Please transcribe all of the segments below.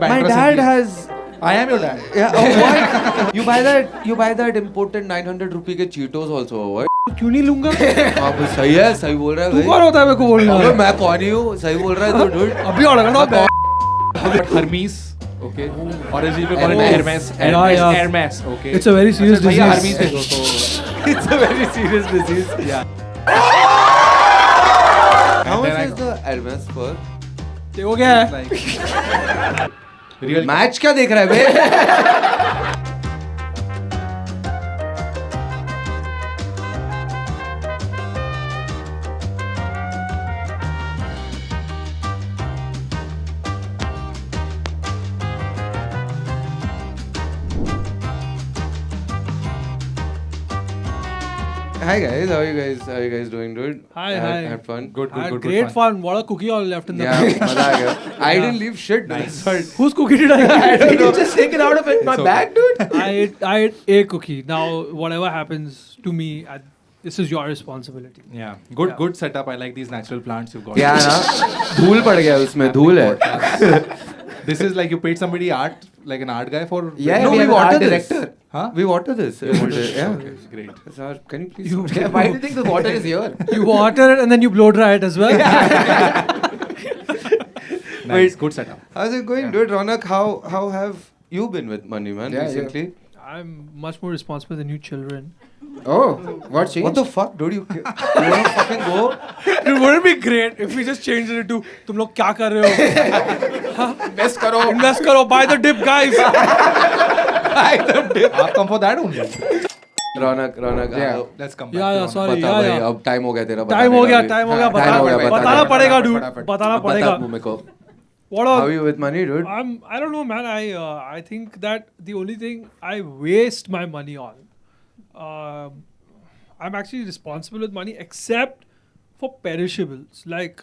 My dad has. I am your dad. Yeah. Oh, what? You buy that imported 900 rupee के Cheetos also. What? क्यों नहीं लूंगा? हाँ बस सही है, सही बोल रहा है तू भाई. कौन होता है मेरे को बोलने अबे वाला? मैं कौन ही हूँ? सही बोल रहा है तो dude. अभी और लगा ना बे. Hermes. Okay. Origin पे call it Hermes. Hermes. Yeah. Hermes. Okay. It's a very serious भैया disease. Hermes दे दो तो. It's a very serious disease. Yeah. How And then much I is the Hermes for? देखो क्या है? Like. Real. Match क्या देख रहा है बे? Hi guys, how are you guys? How are you guys doing, dude? Hi, had, hi. Had fun. Good, good, good, Great good fun. fun. What a cookie all left in the Yeah, bag. मजा आ गया. I didn't leave shit. Nice. That's what. Whose cookie did I eat? Did you just take it out of my okay. bag, dude? I ate a cookie. Now, whatever happens to me, this is your responsibility. Yeah. Good, Yeah. good setup. I like these natural plants you've got. क्या ना? धूल पड़ गया उसमें. धूल है. This is like you paid somebody art, like an art guy for. Yeah, no, we have an water art this. director. Huh? We water this. We water. Yeah. Okay, great. Sir, can you please? Why do you think the water is here? You water it and then you blow dry it as well. Nice. Good setup. How's it going, dude? Ronak, how have you been with money, man? Yeah, recently? I'm much more responsible than you children. Oh, what changed? What the fuck, dude? You wanna fucking go? Dude, wouldn't it be great if we just changed it to तुम लोग क्या कर रहे हो? Invest करो. Invest करो, buy the dip, guys. I'll come for that only. Ronak, Yeah. Let's come back. Yeah, to sorry. बता Yeah, भाई, yeah. अब टाइम हो गया तेरा. Time हो गया, बताने का time हो गया. हाँ, time हो गया, बताना बताना पड़ेगा, पड़ेगा, dude. फटाफट. बताना अब पड़ेगा. बता मेरे को. What How are are you with money, dude? I don't know, man. I think that the only thing I waste my money on, I'm actually responsible with money, except for perishables. Like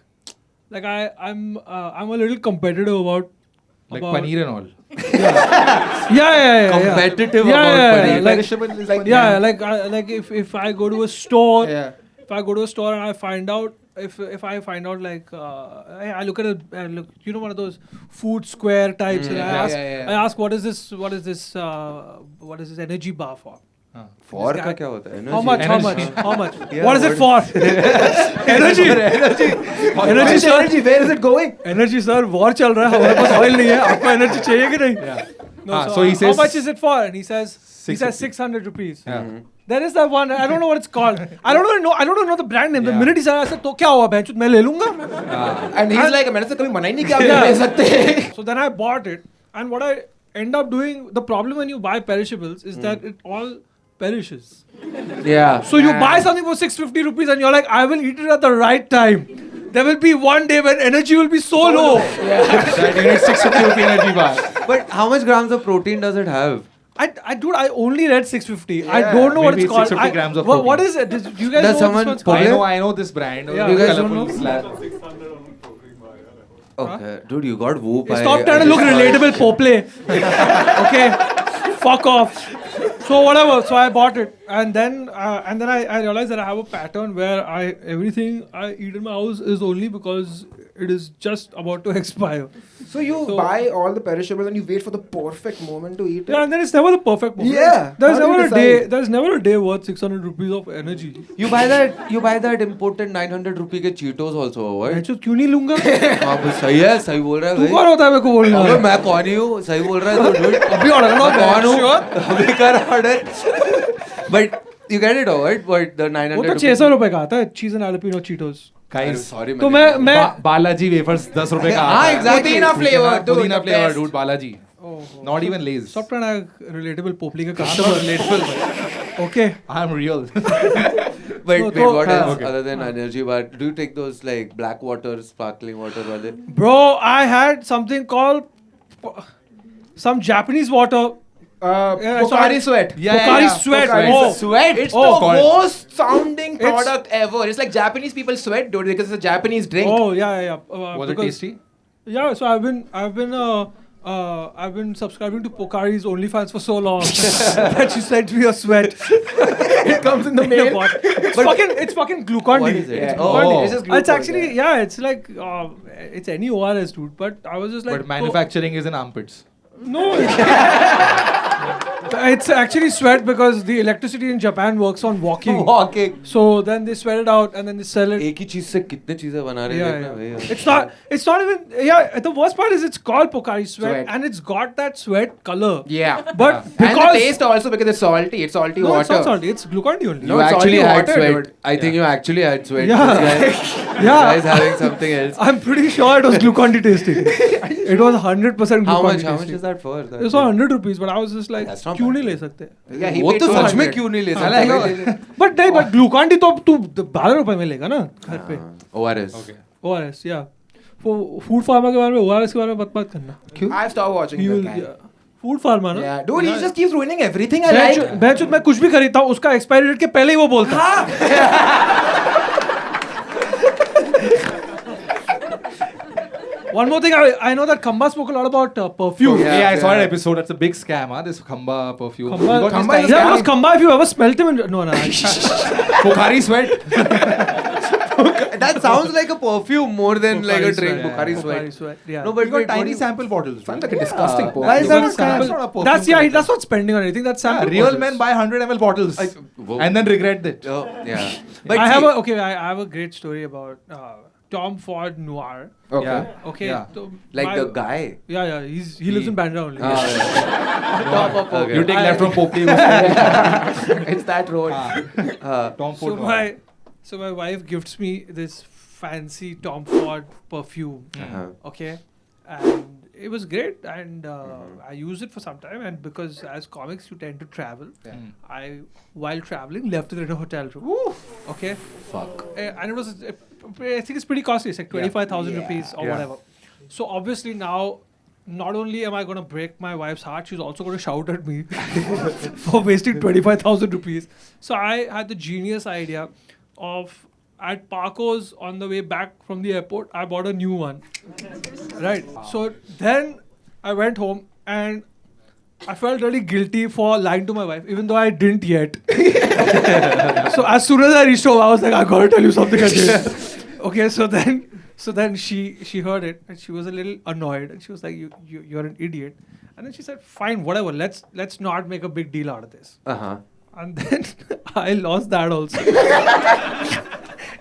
I'm a little competitive about like about- paneer and all. Yeah. Competitive Yeah, about yeah, money. yeah, like- Perishable is like Yeah, like if I go to a store, Yeah. if I go to a store and I find out if I find out like I look at you know one of those food square types and I ask what is this energy bar for? For This का guy- क्या होता है? How much? Energy. How much? Yeah, what is it for? energy. Energy, sir. Energy, where is it going? Energy, sir. War चल रहा है. हमारे पास oil नहीं है. आपको energy चाहिए कि नहीं? Yeah. No, So he says how much is it for? And he says 600 rupees. Yeah. There is that one. I don't know what it's called. I don't even know the brand name. The Yeah. minute he said, I said, तो क्या हुआ बहन चोद मैं ले लूँगा. And he's like, मैंने से कभी मना ही नहीं किया, आप Yeah. ले सकते. So then I bought it, and what I end up doing, the problem when you buy perishables is that it all perishes. Yeah. So you buy something for 650 rupees, and you're like, I will eat it at the right time. There will be one day when energy will be so low. That you need 650 rupee energy bar. But how much grams of protein does it have? Dude, I only read 650. I don't know what maybe it's called. 650 grams of what protein. is it? Do you guys Does know someone what this one's put called? it? I know this brand. Yeah. You guys don't Colourful know? slab. Okay, dude, you got whoop. Stop trying to look relatable, Poplay. Okay, fuck off. So whatever. So I bought it, and then I realized that I have a pattern where everything I eat in my house is only because it is just about to expire. So you buy all the perishables and you wait for the perfect moment to eat it? Yeah, and then it's never the perfect moment. Yeah. There's How do you never a day. decide? There's never a day worth 600 rupees of energy. You buy that imported 900 rupee के Cheetos also, मैं right? तो क्यों नहीं लूँगा? हाँ बस सही है, सही बोल रहा है तू भाई. कौन होता है मेरे को बोलने अबे वाला? मैं कौन ही हूँ? सही बोल रहा है तो dude. अभी order करना मैं कौन हूँ? Sure? अभी कर order. But you get it all right? But the 900 वो तो rupees. 600 रुपए का आता है चीज and jalapeno Cheetos. Guys, Sorry, तो मैं बालाजी वेफर्स 10 रुपए का हाँ, आता है. exactly. Pudina flavor, dude, पुदीना the flavor, best. dude. Balaji. Not even Lay's. Stop trying to relatable Popli का I'm customer. not relatable. Okay. I'm real. Wait, No, wait, तो- what else Okay. other than energy bar? Do you take those like black water, sparkling water वाले? Bro, I had something called some Japanese water. Yeah, Pocari Sweat. Pocari Sweat. Pocari Oh. Sweat. It's Oh. the worst sounding It's- product ever. It's like Japanese people sweat, dude, because it's a Japanese drink. Oh yeah. Was it Because- tasty? Yeah. So I've been I've been subscribing to Pocari's OnlyFans for so long that she sent me a sweat. It comes in the mail. It's fucking Glucon-D. What is it? Yeah. Oh. It's just It's glucose, actually, yeah, it's like, it's any ORS, dude. But I was just like, But manufacturing is in armpits. no. It's actually sweat because the electricity in Japan works on walking. Walking. So then they sweat it out and then they sell it. एक ही चीज से कितने चीजें बना रहे हैं देखना भाई. It's not even, yeah, the worst part is it's called Pocari sweat Sweat. and it's got that sweat color. Yeah. But And the because, taste also because it's salty. It's salty no, water. it's not salty, it's Glucon-D only. You No, it's actually salty had water, sweat. dude. I think you actually had sweat. Yeah. This Yeah. guy's having something else. I'm pretty sure it was Glucon-D tasting. It was 100% Glucon-D How much tasting. is that for? It was 100 rupees, but I was just like, That's not क्यों bad. नहीं ले सकते? Yeah, he वो paid तो सच 200. में क्यों नहीं ले I like सकता? But नहीं, but Glucon-D तो तू 12 रुपए में लेगा ना घर पे. ORS. ORS, yeah. Food Pharma के बारे में, ORS के बारे में मत करना. I've stopped watching He that will, guy. yeah. Food Pharma ना. Yeah, dude, he just keeps ruining everything I like. मैं कुछ भी खरीदता हूँ उसका एक्सपायरी डेट के पहले ही वो बोलता है. One more thing, I know that Khamba spoke a lot about perfume. Yeah, I saw an yeah. episode. That's a big scam, huh? This Khamba perfume. Khamba, You got Khamba this is time- yeah, because Khamba, if you ever smelt him, no. Pocari sweat. That sounds like a perfume more than like a Pocari drink. sweat, Pocari yeah. sweat. Pocari sweat, yeah. No, but You got wait, what do tiny you- sample bottles. Sounds like a disgusting Why is that a Sample? scam? Not a perfume. That's not spending on anything. That's sample. Real bottles. men buy 100 ml bottles Whoa. and then regret it. Oh, yeah. But I see, have a great story about Tom Ford Noir. Okay. Yeah. Okay, Yeah. so like my- the guy. Yeah, he lives in Bandra only. Ah, yeah. Top of okay. You take left from Popli. It's that road. Tom So Ford. my wife gifts me this fancy Tom Ford perfume. Uh-huh. Okay, and it was great, and I used it for some time. And because as comics, you tend to travel, I while traveling left it in a hotel room. Okay, Fuck. and it was I think it's pretty costly. It's like 25,000 rupees or Yeah. whatever. So obviously now. Not only am I going to break my wife's heart, she's also going to shout at me for wasting 25,000 rupees. So I had the genius idea of at Paco's on the way back from the airport, I bought a new one. Right. So then I went home and I felt really guilty for lying to my wife, even though I didn't yet. So as soon as I reached home, I was like, I gotta tell you something I did. Okay, so then she heard it and she was a little annoyed and she was like, you're an idiot. And then she said, fine, whatever, let's not make a big deal out of this. Uh-huh. And then I lost that also.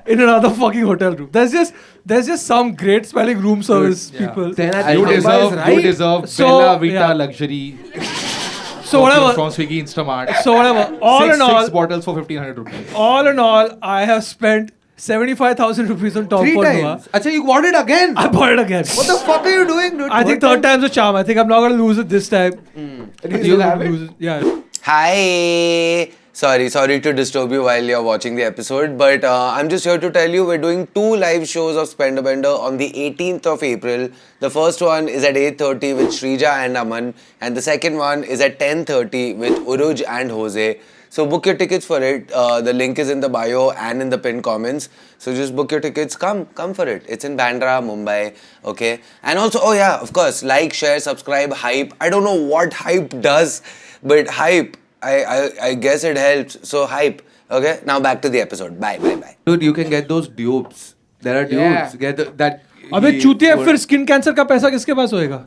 In another fucking hotel room. There's just some great smelling room service Yeah. people. Then I You think Khamba is deserve, right. you deserve So, Bella Vita yeah. luxury. So perfume whatever. From Swiggy Instamart. So whatever. All in all, Six bottles for 1,500 rupees. all in all, I have spent 75,000 rupees on Tom 3 Ford times. Noir. Acha, you bought it again. I bought it again. What the fuck are you doing, dude? I think third time's a charm. I think I'm not gonna lose it this time. Do you have it? Lose it. Yeah. Hi. Sorry to disturb you while you're watching the episode, but I'm just here to tell you we're doing 2 live shows of Spender Bender on the 18th of April. The first one is at 8:30 with Shrija and Aman, and the second one is at 10:30 with Uruj and Jose. So book your tickets for it. The link is in the bio and in the pinned comments. So just book your tickets. Come for it. It's in Bandra, Mumbai. Okay. And also, oh yeah, of course, like, share, subscribe, hype. I don't know what hype does, but hype. I guess it helps. So hype. Okay. Now back to the episode. Bye. Dude, you can get those dupes. There are dupes. Yeah. Get that. अबे चूतिया फिर skin cancer का पैसा किसके पास होएगा?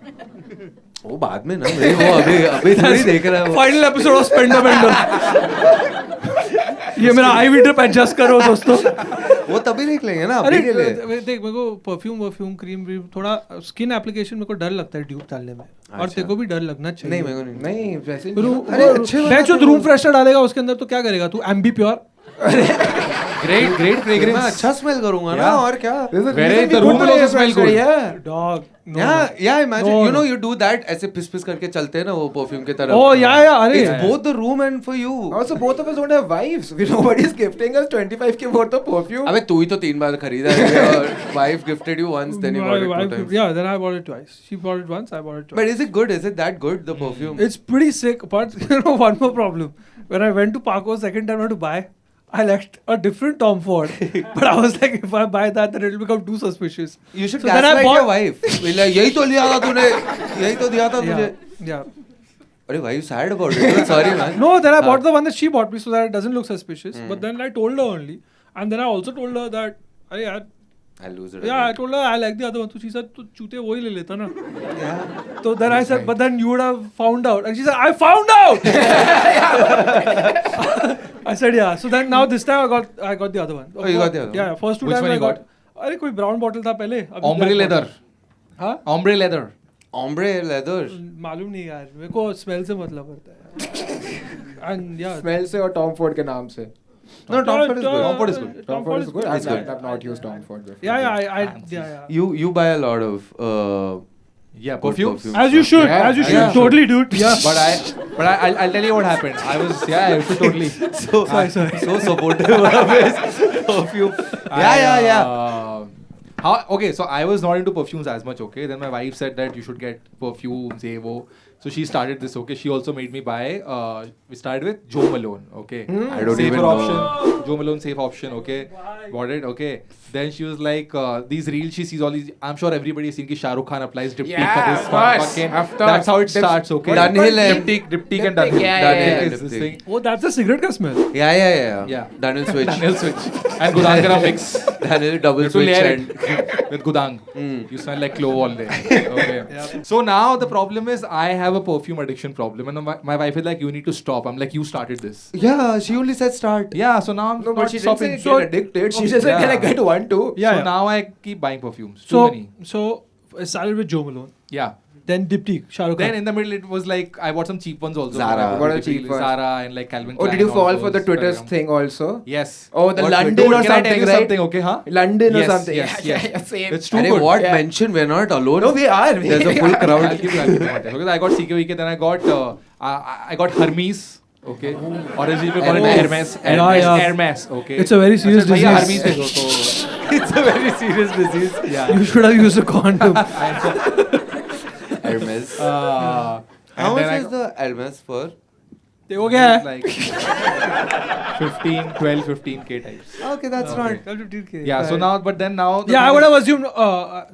वो बाद में ना भाई, वो अभी थोड़ी देख रहा है वो. Final episode of Spender Bender. ये मेरा आईवी ड्रिप एडजस्ट करो दोस्तों. वो तभी देख लेंगे ना अरे अभी के लिए. देख मेरे को परफ्यूम क्रीम थोड़ा स्किन एप्लीकेशन मेरे को डर लगता है ट्यूब डालने में. और अच्छा. तेरे को भी डर लगना चाहिए. नहीं मेरे को नहीं. नहीं वैसे अरे अच्छे मैं जो रूम फ्रेशनर डालेगा उसके अंदर तो क्या करेगा तू? एम्बी प्योर. Great मैं fragrance. अच्छा स्मेल करूंगा ना Yeah. और क्या. Where is the room will also smell good. Yeah. Dog. Yeah, imagine. No, You know, no. you do that ऐसे पिस करके चलते हैं ना वो परफ्यूम की तरफ. Oh yeah, अरे. It's both the room and for you. Also, both of us don't have wives. Nobody's gifting us 25k worth of perfume. अबे तू ही तो 3 बार खरीदा है और wife gifted you once, then you bought it 2 times. Yeah, then I bought it twice. She bought it once, I bought it twice. But is it good? Is it that good, the perfume? It's pretty sick, but you know one more problem. When I went to Paco second time to buy, I liked a different Tom Ford. But I was like, if I buy that, then it'll become too suspicious. You should So then I gaslight bought- your wife. Be like, यही तो लिया था तूने, यही तो दिया था तुझे. Yeah. अरे why you sad about it? Oh, sorry man. No, then I bought the one that she bought me so that it doesn't look suspicious. But then I told her only. And then I also told her that, अरे यार, I'll lose it. yeah, I told her I like the other one. So she said, तो चूते वही ले लेता ना. So then I said, but then you would have found out. And she said, I found out! I said, yeah. So then now this time I got the other one. Oh, you got the other one. Yeah, first two Which times one I you got? अरे कोई brown bottle था पहले. अभी Ombre black leather. bottle. हाँ? Ombre leather. Ombre leather. मालूम नहीं यार. मेरे को smell से मतलब पड़ता है. And yeah. Smell से और Tom Ford के नाम से. No, Tom Ford is good. Tom Ford is good. Tom Ford is good. It's good. I've not used Tom Ford before. Yeah. You buy a lot of Yeah, good perfumes. As you should. Yeah, As you should. yeah. Totally, dude. Yeah. But I'll tell you what happened. I should totally. So Sorry. so supportive of his perfume. Yeah. Okay, so I was not into perfumes as much, okay? Then my wife said that you should get perfumes, wo. So she started this, okay? She also made me buy, we started with Joe Malone, okay? I don't Safer even know. option, Joe Malone safe option, okay? Bought it, okay? Then she was like, these reels, she sees all these, I'm sure everybody has seen ki Shah Rukh Khan applies diptyque Yeah, for this of course. fucking, After that's how it dips- starts, okay? Dunhill and Diptyque and Diptyque, Dunhill. yeah, Dunhill yeah, is this Diptyque. thing. Oh, that's a cigarette ka smell. Yeah. Yeah. Daniel switch. Daniel switch. And Gudangara mix. Daniel You double have to switch layer and it with Gudang. You smell like clove all day. Okay. So now the problem is I have a perfume addiction problem, and my wife is like, you need to stop. I'm like, you started this. yeah, she only said start. Yeah. So now I'm No, not but she didn't stopping. say get addicted. She just said, can I get one too? Yeah. So now I keep buying perfumes. Too So, many. so I started with Joe Malone. Yeah. Then Diptyque, Shah Rukh Then Khan. in the middle it was like I bought some cheap ones also. Zara. Like, What are beautiful, cheap ones? Zara and like Calvin Oh, Klein. did you all fall those, for the Twitter Ferragamo. thing also? Yes. Oh, the What London Twitter? or Can I tell something, you right? something? Okay, huh? London or Yes, something. yes, Yeah, yes. same. It's too Arey, good. what Yeah. mention? We're not alone. No, we are. There's a full I'll crowd. give you one because I got CKVK, then I got Hermes. Okay. Or as people call it Hermes. Hermes. Yeah. Hermes. Okay. It's a very serious अच्छा, भैया, disease. Hermes देखो, तो It's a very serious disease. yeah. You should have used a condom. Hermes. And How then much I is got- the Hermes for? देखो क्या है? like 15k types. Okay, that's not. Yeah. So now, but then now. the Yeah, I thing would is- have assumed.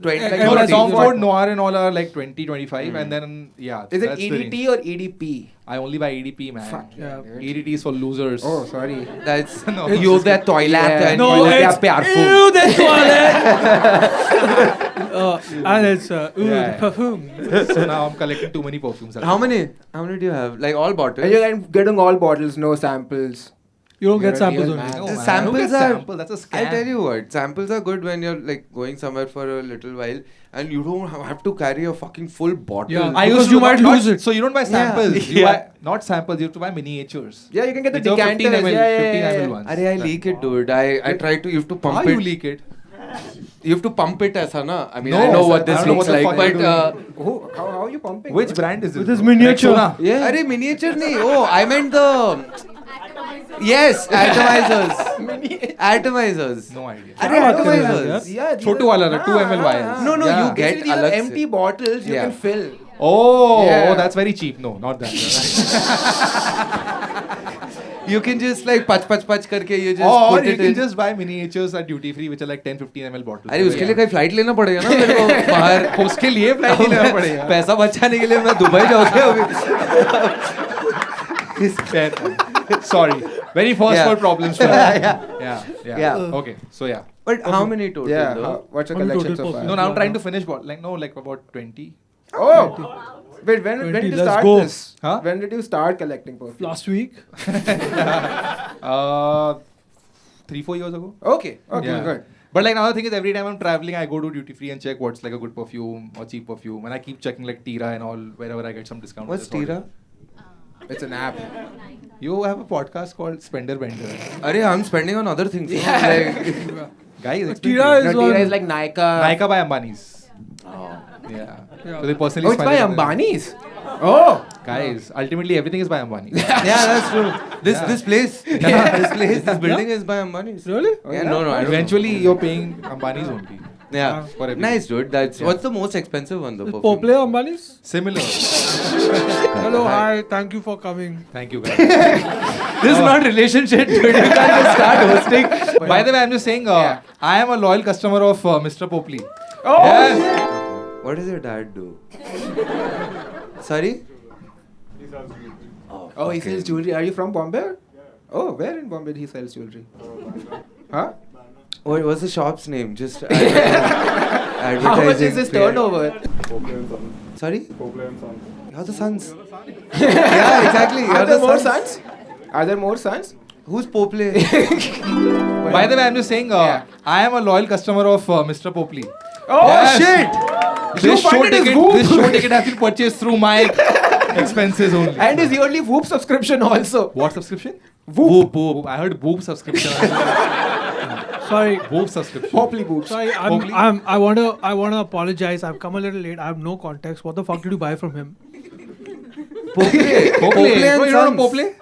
20, like, No, Hermes Tom is Ford Noir and all are like 20, 25, and then yeah. Is it that's the range. EDT or EDP? I only buy EDP, man. Fuck Yeah. EDT is for losers. Oh, sorry. That's No, you that toilet Yeah. and No, you it's that ew, the toilet. And it's ooh, Yeah, the yeah. perfume. So now I'm collecting too many perfumes. How many? How many do you have? Like all bottles? And you're getting all bottles, no samples. You don't You're get a samples real only. man. No, The man, samples don't get are. sample, that's a scam. I'll tell you what. Samples are good when you're like going somewhere for a little while, and you don't have to carry a fucking full bottle. Yeah. I Because used to you might not- lose it. So you don't buy samples. You Yeah. buy not samples. You have to buy miniatures. Yeah, you can get the Which are 15 decanters. ml, Yeah, 15 yeah, ml yeah. ones. Arey, I leak it, dude. I try to. You have to pump How it. you leak it? You have to pump it, aisa na. I mean, No, I know sir, what I this don't know looks what the like, fuck but you're How are you pumping? Which brand is it? With his bro? miniature. Rexona? Yeah. Arey, miniature nahi. Oh, I meant the. Yes, atomizers. Atomizers. No idea. Arey, atomizers. Yeah, these Chotu are- wala, 2 ml vials. No, no, Yeah. you get Basically, these are alag se. empty bottles you Yeah. can fill. Oh, Yeah. oh, that's very cheap. No, not that. You can just like pach karke you just Or put you it can in. just buy miniatures at duty free, which are like 10-15 ml bottles. अरे उसके लिए कहीं flight लेना पड़ेगा ना मेरे को बाहर उसके लिए फ्लाइट ही लेना पड़ेगा. पैसा बचाने के लिए मैं दुबई जाऊंगा अभी Fair. Sorry. Very first Yeah. world problems. Yeah. Okay. So yeah. But how many total Yeah. though? What's your How many collection total so far? No, now I'm trying to finish like about 20. Oh! Wait, when 20, did you let's start go. this? Huh? When did you start collecting perfume? Last week. 3-4 years ago. Okay, Yeah. good. But like another thing is every time I'm traveling, I go to duty free and check what's like a good perfume or cheap perfume, and I keep checking like Tira and all wherever I get some discount. What's I just order. Tira? It's an app. You have a podcast called Spender Bender. अरे I'm spending on other things. no? Like, Guys, it's Tira No, is Tira one. is like Nykaa. Nykaa by Ambani's. Yeah. Yeah. So they personally Oh, it's by sponsor them. Ambani's? Oh! Guys, ultimately everything is by Ambani. yeah, that's true. This Yeah. this place, this building is by Ambani's. Really? Yeah, no, I don't Eventually, you're paying Ambani's only. Yeah. For everything. Nice, dude. That's what's the most expensive one though? Pople Ambani's? Similar. Hello, hi, thank you for coming. Thank you, guys. This is not relationship, dude. You can't just start hosting. By the way, I'm just saying, I am a loyal customer of Mr. Popley. Oh! Yes. What does your dad do? Sorry? Oh, he sells jewelry. Are you from Bombay? Oh, where in Bombay he sells jewelry? Huh? What's the shop's name? Just advertising. How much is his turnover? Sorry? You're the sons. Yeah, exactly. Are You're there the more sons. sons? Are there more sons? Who's Pople? By the way, I'm just saying, I am a loyal customer of Mr. Popley. Oh Yes. shit! You This show funded his ticket, Whoop. this show ticket has been purchased through my expenses only. And his yearly Whoop subscription also. What subscription? Whoop, whoop. I heard boob subscription. Sorry. Boob subscription. Popley boots. Sorry, Popley? I wanna apologize. I've come a little late. I have no context. What the fuck did you buy from him? Pople. Popley. and No, you don't Sons. know Popley?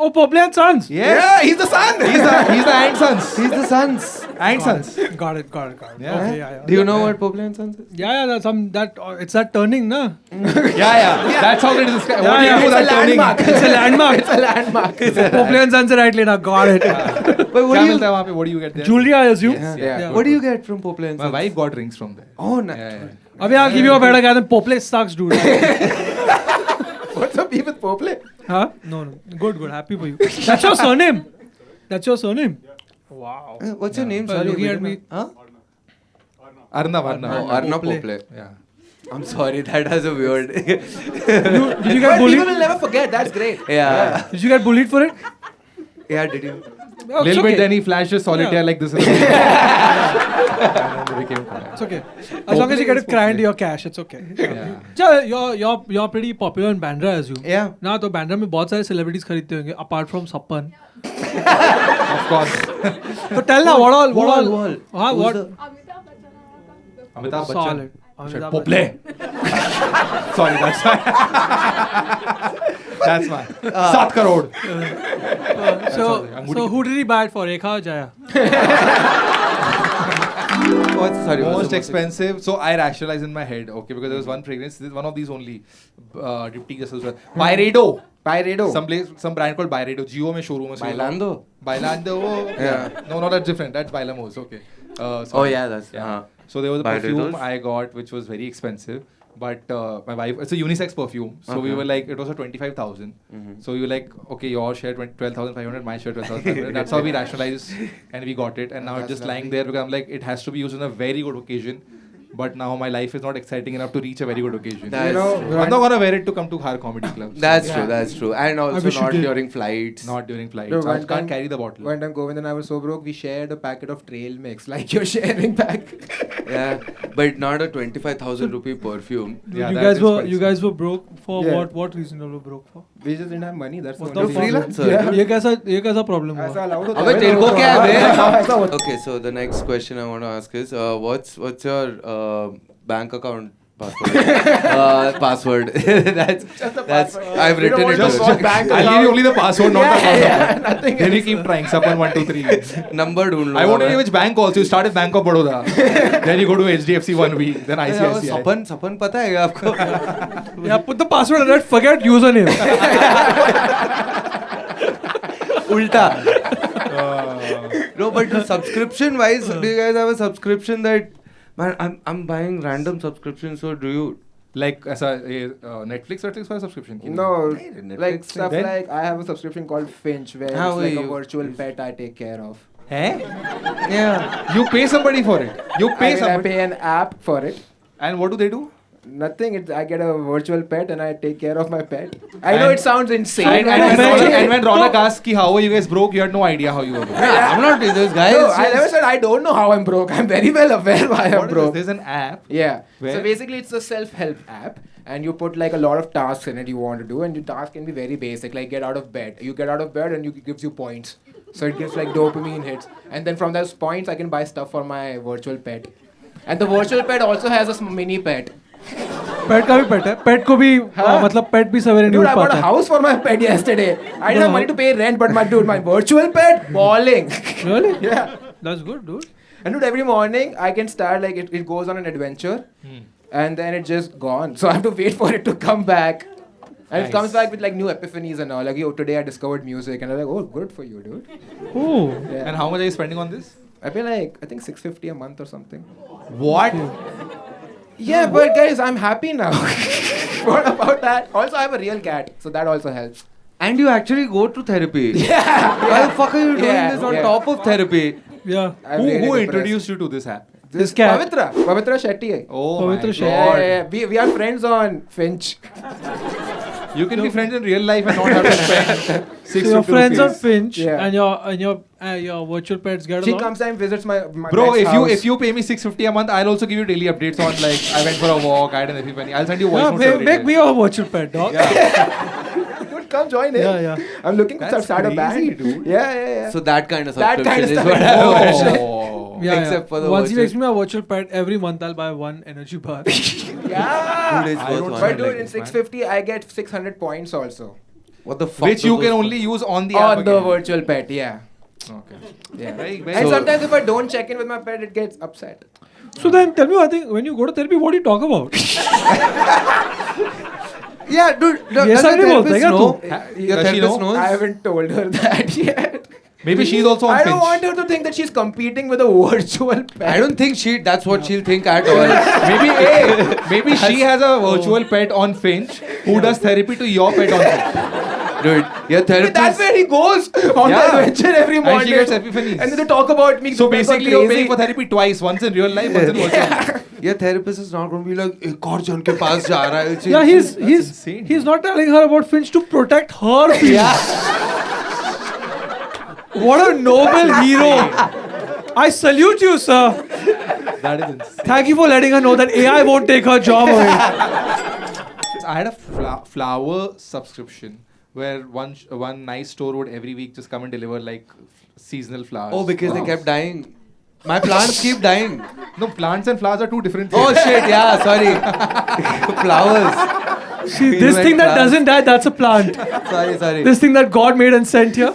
Oh, Pople and Sons. Yes. Yeah, he's the son. He's the Ant Sons. He's the sons. Ant Sons. Got it. Yeah. Okay, yeah. Do you know what Pople and Sons is? Yeah, that's it's that turning, na? Yeah. That's how it is. What do you yeah. do It's a that turning? landmark. It's a landmark. It's a landmark. Pople and Sons right later. Got it. But क्या what do मिलता you है वहाँ पे? What do you get there? Jewelry, I assume. Yeah. what do you get from Pople and My Sons? wife got rings from there. Oh, no. Yeah. Abhi, I'll give you a better guy than Pople sucks, dude. What's up with Popley? Huh? No. Good. Happy for you. That's your surname. Wow. What's your name? Well, Sorry, looking wait at a me. minute. Huh? Arnav. Oh, Arnav Pople. Pople. Yeah. I'm sorry, that has a weird. Did you get But people bullied? will never forget. That's great. Yeah. Did you get bullied for it? Yeah, did you? Oh, it's Little okay. bit, then he flashed his solitaire Yeah. like this. And then they became quiet. It's okay. As long as you get it cry into your cash, it's okay. Yeah. Yeah, you're pretty popular in Bandra, as you. Yeah. ना तो बैंड्रा में बहुत सारे celebrities खरीदते होंगे apart from Sappan. Of course. So tell now what all Wall. हाँ Who's what the- Amitabh Bachchan. solid. Shit, Amitabh Pople. Sorry, that's my. That's my. 7 crore. Bachchan. So who did he buy it for? Rekha or Jaya? Sorry. what's Most the expensive. So I rationalized in my head, okay, because there was one fragrance. This is one of these only. Diptyque just as well. Byredo. Byredo. Some brand called Byredo. Jio में showroom में. Bailando? Bailando. Yeah. No, that's different. That's Bailamos. Okay. Oh Sorry. yeah, that's Yeah. So there was a Byredos? perfume I got which was very expensive. But my wife, it's a unisex perfume. So we Okay. were like, it was a 25,000. So we were like, okay, your share 12,500, my share 12,500. That's how we rationalized and we got it. And now it's just lying there because I'm like, it has to be used on a very good occasion. But now my life is not exciting enough to reach a very good occasion. That's I'm not gonna wear it to come to our comedy club. That's true. That's true. And also wish you not did. during flights. Not during flights. No, I one can't time- carry the bottle. One time Govind and I were so broke, we shared a packet of trail mix, like you're sharing back. Yeah, but not a 25,000 rupee perfume. Yeah, you that guys is were spicy. you guys were broke for Yeah. what reason you were broke for? We just didn't have money. That's What the the only fuck? reason. Freelancer. Yeah. ये कैसा problem ऐसा हुआ? allowed होता अबे है तेरे को ना? क्या है बे? ऐसा होता Okay, so the next question I want to ask is, what's your bank account password? Password. that's password. I've We don't written want it. to down. know what bank I'll give account- you only the password, not the Yeah, account yeah, number. nothing Then you else. keep trying. Sapan 1, 2, 3. Number ढूंढ लो. I won't tell you which bank also. You start with Bank of Baroda. Then you go to HDFC 1 week. Then ICICI. सपन पता है क्या आपको? Yeah, put the password and then forget username. उल्टा. No, but the subscription wise, do you guys have a subscription that, man, I'm buying random subscriptions. So do you? Like as a Netflix or for a subscription? No, Netflix like stuff then? like I have a subscription called Finch where How it's like are a you- virtual pet I take care of. Hey? Yeah. You pay somebody for it. You pay I somebody. pay an app for it. And what do they do? Nothing. I get a virtual pet and I take care of my pet. I know And- it sounds insane. And when Ronak asked ki how are you guys broke, you had no idea how you were broke. I'm not this guy. No, is I never just- said I don't know how I'm broke. I'm very well aware why I'm What is this? broke. There's an app. Yeah. Where? So basically, it's a self-help app, and you put like a lot of tasks in it you want to do, and your task can be very basic, like get out of bed. You get out of bed, and it gives you points. So it gives like dopamine hits, and then from those points, I can buy stuff for my virtual pet. And the virtual pet also has a mini pet. Pet का भी pet है. Pet को भी मतलब pet भी सवेरे नहीं Dude, उठ I bought पाता a है. house for my pet yesterday. I didn't have money to pay rent, but my virtual pet balling. Really? Yeah. That's good, dude. And dude, every morning I can start like it goes on an adventure, and then it's just gone. So I have to wait for it to come back. And it comes back with like new epiphanies and all. Like, yo, today I discovered music, and I'm like, oh, good for you, dude. Oh. Yeah. And how much are you spending on this? I pay like I think $650 a month or something. What? Yeah, but guys, I'm happy now. What about that? Also, I have a real cat, so that also helps. And you actually go to therapy. Yeah. Why the fuck are you doing Yeah, this on yeah. top of therapy? Yeah. I'm Who really depressed. introduced you to this app? This cat. Pavitra Shetty. Oh Pavitra my Shetty. god. Yeah. We are friends on Finch. You can be friends in real life and not have to spend So 6 your friends on Finch Yeah. and your virtual pets get She along? comes and visits my Bro, next house. if you pay me $650 a month, I'll also give you daily updates on like I went for a walk, I had an epiphany. I'll send you voice Yeah, notes every make day. me your virtual pet, dog. Dude, come join in. Yeah. I'm looking to That's start a crazy, band. dude. Yeah. So that kind of That subscription kind of is stuff. what I want. Oh. Yeah, Except for the Once he virtual- makes me a virtual pet, every month I'll buy one energy bar. Yeah. Dude, it's I worth don't one. But like dude, in this, man. 650, I get 600 points also. What the fuck? Which do you those can fuck- only use on the app On the again. virtual pet, yeah. Okay. Yeah. Very And So- sometimes if I don't check in with my pet, it gets upset. So then tell me one thing, when you go to therapy, what do you talk about? Yeah, dude. Yes, does I your know, therapist tega know? tu. Your Does she therapist know? knows? I haven't told her that yet. Maybe she's also on I don't Finch. want her to think that she's competing with a virtual pet. I don't think that's what she'll think at all. Maybe she has a virtual pet on Finch who does therapy to your pet on Finch. Dude, your therapist. That's where he goes on Yeah. the adventure every And morning. she gets epiphanies. And then they talk about me. So That's not basically you're crazy. paying for therapy twice, once in real life, once in virtual. Your therapist is not going to be like, एक और जन के पास जा रहा है. Yeah, insane, he's not telling her about Finch to protect her feelings. What a noble hero. I salute you, sir. That is insane. Thank you for letting her know that AI won't take her job away. I had a flower subscription where one nice store would every week just come and deliver like seasonal flowers. Oh, because they kept dying. My plants keep dying. No, plants and flowers are two different things. Oh shit, yeah, sorry. Flowers. See, You this like thing that plants. doesn't die, that's a plant. Sorry. This thing that God made and sent here.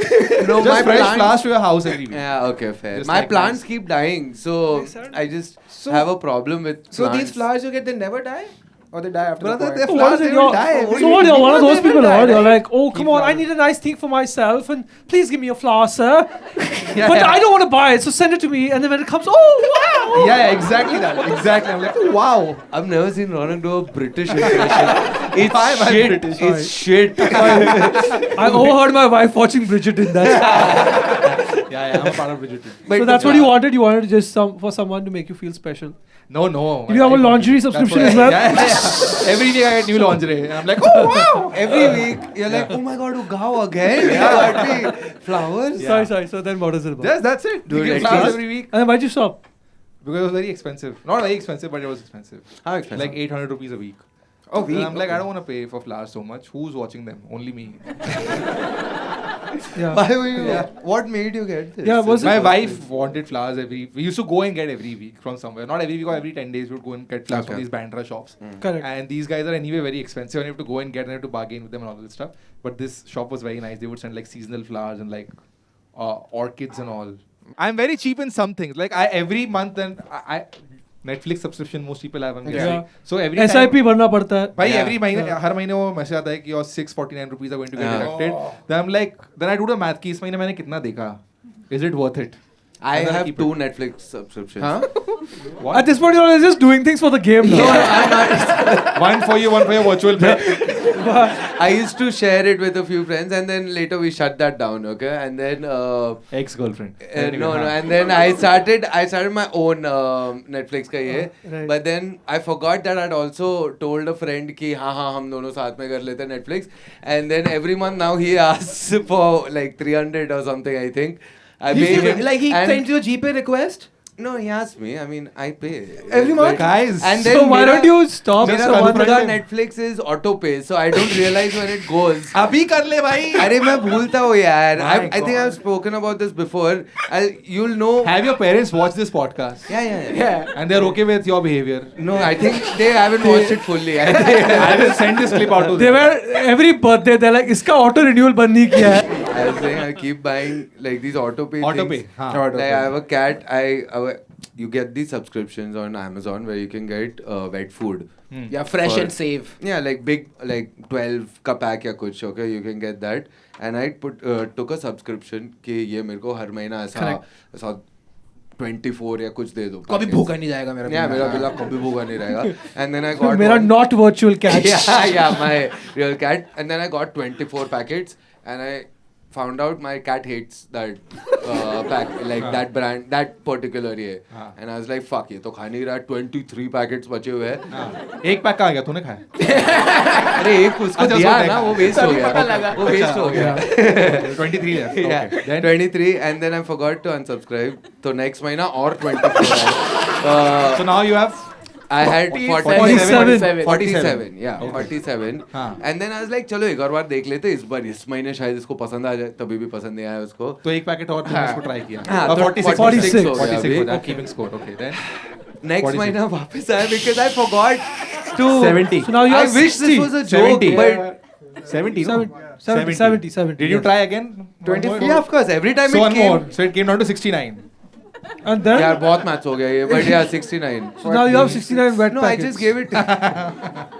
No, Just fresh flowers to your house every week. Yeah, okay, fair. Just My like plants plants. keep dying, so I just So- have a problem with So plants. these flowers you get, they never die? Or they die after Brother, the they're point? So what is Flowers, it? they will You're, die. so what? You're one of They those will people. die, You're right? like, oh, come on, I need a nice thing for myself, and please give me a flower, sir. But I don't want to buy it, so send it to me. And then when it comes, oh wow! Yeah, exactly that. Exactly. I'm like, oh, wow. I've never seen Ronak do a British impression. It's Why am I shit. British? It's shit. I overheard my wife watching Bridgerton. That's Yeah, I'm a part of Bridgerton. But so that's what you wanted. You wanted just for someone to make you feel special. No. Do you have a laundry subscription as well? Yeah. Every week I get new lingerie. And I'm like, oh, wow. Every week, you're like, oh my god, Ugao again? You got me flowers? Yeah. Sorry. So then what is it about? That's it. Dude, You get at flowers least- every week. And then why'd you stop? Because it was very expensive. Not very expensive, but it was expensive. How expensive? Like 800 rupees a week. Oh, And week. I'm like, I don't want to pay for flowers so much. Who's watching them? Only me. Yeah. Why were you? Yeah. What made you get this? Yeah, was it- My wife wanted flowers every. We used to go and get every week from somewhere. Not every week or every 10 days. We would go and get flowers from Okay. these Bandra shops. Correct. And these guys are anyway very expensive, and you have to go and get and you have to bargain with them and all this stuff. But this shop was very nice. They would send like seasonal flowers and like orchids and all. I'm very cheap in some things. Like I every month and I Netflix subscription most people have. I'm guessing. Yeah. So every SIP time, भरना पड़ता है. भाई Yeah. every महीने हर महीने वो message आता है कि your 649 rupees are going to get Yeah. deducted. Then I'm like, then I do the math कि इस महीने मैंने कितना देखा? Is it worth it? I And then I have keep 2 Netflix subscriptions. Huh? At this point, you're just doing things for the game now. One for you, one for your virtual pet. I used to share it with a few friends, and then later we shut that down. Okay, and then Ex-girlfriend. no, and then I started my own Netflix का ये. Right. But then I forgot that I'd also told a friend कि हाँ हम दोनों साथ में कर लेते हैं Netflix. And then every month now he asks for like 300 or something, I think. I pay him. Like he and- sends you a GPay request? No, he asked me. I mean, I pay Every month? Guys. And then So why मेरा- don't you stop? मेरा Just one confront का him. Netflix is auto pay, so I don't realize when it goes. अभी कर ले भाई. अरे मैं भूलता हूँ यार. My I think I've spoken about this before. You'll know. Have your parents watch this podcast? Yeah. Yeah. And they're okay with your behavior. No, I think they haven't watched it fully. I think. I will send this clip out to They them. were every birthday. They're like, इसका auto renewal बंद नहीं किया है. I was saying I keep buying like these auto pay Auto things. pay. हाँ. Auto Like pay. I have a cat. you get these subscriptions on Amazon where you can get wet food. Yeah, fresh For- and safe. Yeah, like big, like 12 का pack या कुछ, okay, you can get that. And I took a subscription कि ये मेरे को हर महीना ऐसा 24 या कुछ दे दो. कभी packets. भूखा नहीं जाएगा मेरा. Yeah, मेरा बिल्ला कभी भूखा नहीं रहेगा. And then I got मेरा one- not virtual cat. yeah, my real cat. And then I got 24 packets, and I found out my cat hates that pack, like that brand, that particular ये. And I was like, fuck, ये तो खा नहीं रहा. 23 packets बचे हुए हैं. एक पैक कहाँ गया तूने खाया? अरे एक उसको अच्छा, दिया उसको ना, वो waste हो गया. वो waste हो गया. 23 left. Yeah, Okay. Then 23, and then I forgot to unsubscribe. So next महीना और 24. so now you have I had 47. 47, yeah, Okay. 47. हाँ. And then I was like, चलो एक और बार देख लेते, इस बार इस महीने शायद इसको पसंद आ जाए. तभी भी पसंद नहीं आया उसको. तो एक पैकेट और तुमने इसको ट्राई किया. हाँ, और तो 46 46 हो गया 46 अभी. हो गया. Keeping score. Okay. Then Next 46. महीना वापस आया because I forgot to. 70. So now you I have wish 60. this was a joke, 70. but 70. No? 70. Did you try again? 24. yeah, of course, every time So it one came. more. So it came down to 69. And then यार बहुत match हो गया ये, but yeah, 69. so now you have 69 wet No, packets. I just gave it.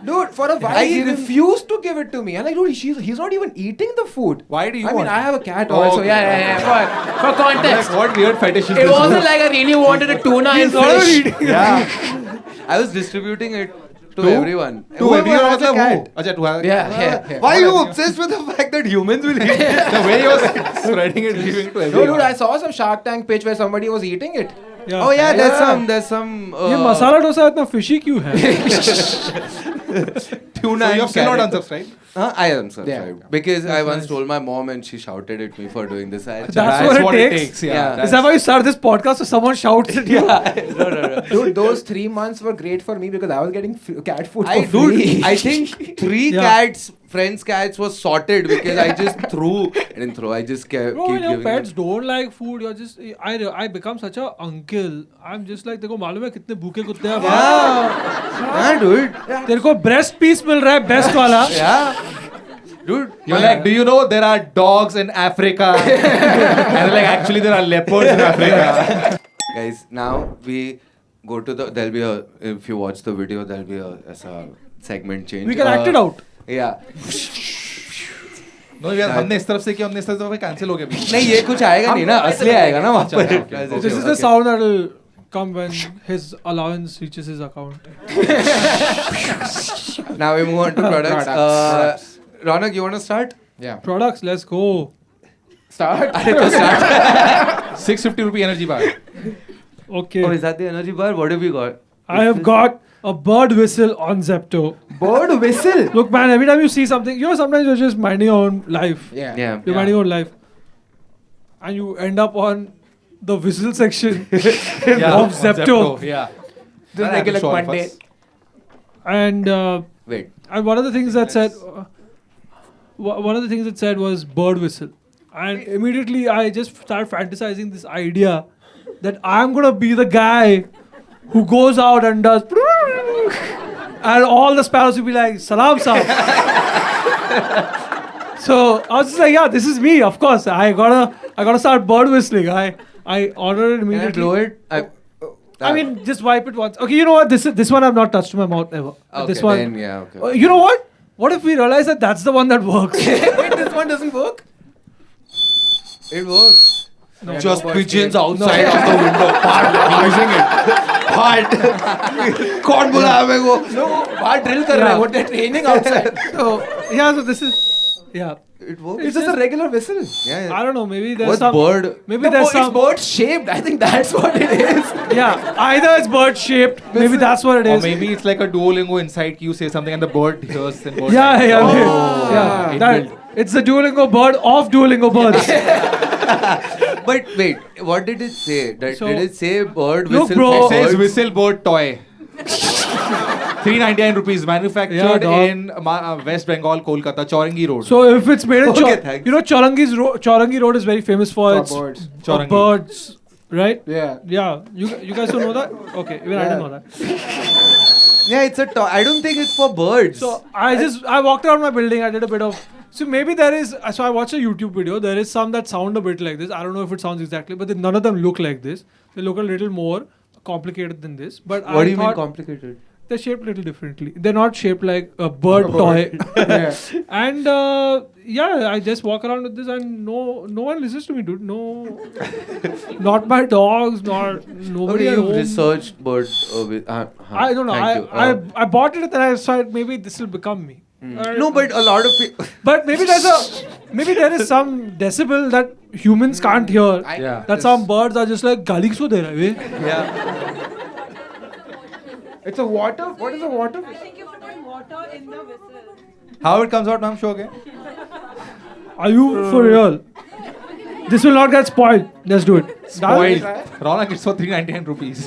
Dude, for a while I he give him- refused to give it to me. I'm like, dude, he's not even eating the food. Why do you I mean, want I it? have a cat Oh, also. okay. Yeah. For context. Like, what weird fetish is It this? wasn't like I really wanted a tuna and fish. Yeah. I was distributing it to To? everyone. To Whoever everyone has a मतलब cat. who? अच्छा, to have. Yeah. Why are you obsessed with the fact that humans will eat it? The way you're spreading it, giving to No, everyone. dude, I saw some Shark Tank pitch where somebody was eating it. Yeah. Oh yeah, there's Yeah. some. ये मसाला डोसा इतना fishy क्यों है? Tuna So you and have still not carrot. unsubscribed? I unsubscribed Yeah. because I once told my mom and she shouted at me for doing this. That's what it takes. Yeah. Is that why you start this podcast so someone shouts at you? No. Dude, those 3 monts were great for me because I was getting cat food for Dude, free. I think 3 Yeah. cats, friends' cats, was sorted because I just I didn't throw. I just kept Bro, when keep your giving pets them. don't like food, you're just I become such a uncle. I'm just like तेरे को मालूम है कितने भूखे कुत्ते हैं Yeah, dude. तेरे को breast piece मिल रहा है best वाला. Yeah. Dude, You're like, do you know there are dogs in Africa? And like, actually, there are leopards in Africa. guys, now we go to there'll be a, if you watch the video, there'll be a segment change. We can act it out. Yeah. No, यार हमने इस तरफ से किया, हमने इस तरफ से कैंसिल हो गया बीच में. नहीं ये कुछ आएगा नहीं ना, असली आएगा ना वहाँ अच्छा, पर. okay. Okay, This is the okay. sound that will come when his allowance reaches his account. Now we move on to products. Products. Ronak, you want to start? Yeah. Products, let's go. Start. 650 rupee energy bar. Okay. Oh, is that the energy bar? What have you got? I have got a bird whistle on Zepto. Bird whistle. Look, man, every time you see something, you know, sometimes you're just minding your own life. Yeah. Yeah. You're minding your own life. And you end up on the whistle section of Zepto. Yeah. The That regular happens to all of Monday. us. And Wait. one of the things that said, one of the things that said was bird whistle. And immediately I just started fantasizing this idea that I'm gonna be the guy who goes out and does and all the sparrows will be like, Salam Saab. So I was just like, yeah, this is me, of course. I gotta start bird whistling. I ordered it Can I immediately. blow it? I mean, just wipe it once. Okay, you know what? This one I've not touched my mouth ever. Okay, This one. then, yeah, okay. You know what? What if we realize that that's the one that works? Wait, this one doesn't work? It works. No, Just no, pigeons no. outside of the window. Part using it. Part. कौन बुलाया मेरे को? No, बाहर drill कर रहे हैं. What they're training outside. So yeah, so this is It works. It's just a regular whistle. Yeah. I don't know. Maybe there's What's some bird? Maybe No, there's it's some bird shaped. I think that's what it is. yeah. Either it's bird shaped. Maybe that's what it Or is. maybe it's like a Duolingo inside. You say something and the bird hears and bird. Yeah. Oh. Yeah. It's the Duolingo bird of Duolingo birds. But wait, what did it say? So- Did it say bird Look, whistle bro. for It says birds? whistle bird toy. 399 rupees, manufactured Yeah, dog. in West Bengal, Kolkata, Chaurangi Road. So if it's made in Okay, thanks. you know, Chaurangi Road is very famous for For its birds. Chaurangi. birds, right? Yeah. Yeah. You guys don't know that? Okay, even I didn't know that. Yeah, it's a toy. I don't think it's for birds. So I walked around my building. I did a bit of. So maybe there is. So I watched a YouTube video. There is some that sound a bit like this. I don't know if it sounds exactly, but none of them look like this. They look a little more complicated than this. But What I do you mean thought complicated? they're shaped a little differently. They're not shaped like a bird toy. And I just walk around with this, and no one listens to me, dude. No, not my dogs, nobody Okay, at you've home. researched bird. I don't know. Thank you. I bought it and then I decided maybe this will become me. No, but a lot of people. But maybe there is some decibel that humans can't hear. Yeah. That some birds are just like gali so de rahe hai. Yeah. It's a water. What is a water? I think you're putting water in the whistle. How it comes out, ma'am? Show again. Are you for real? This will not get spoiled. Let's do it. Spoiled. Ronak, it's for 399 rupees.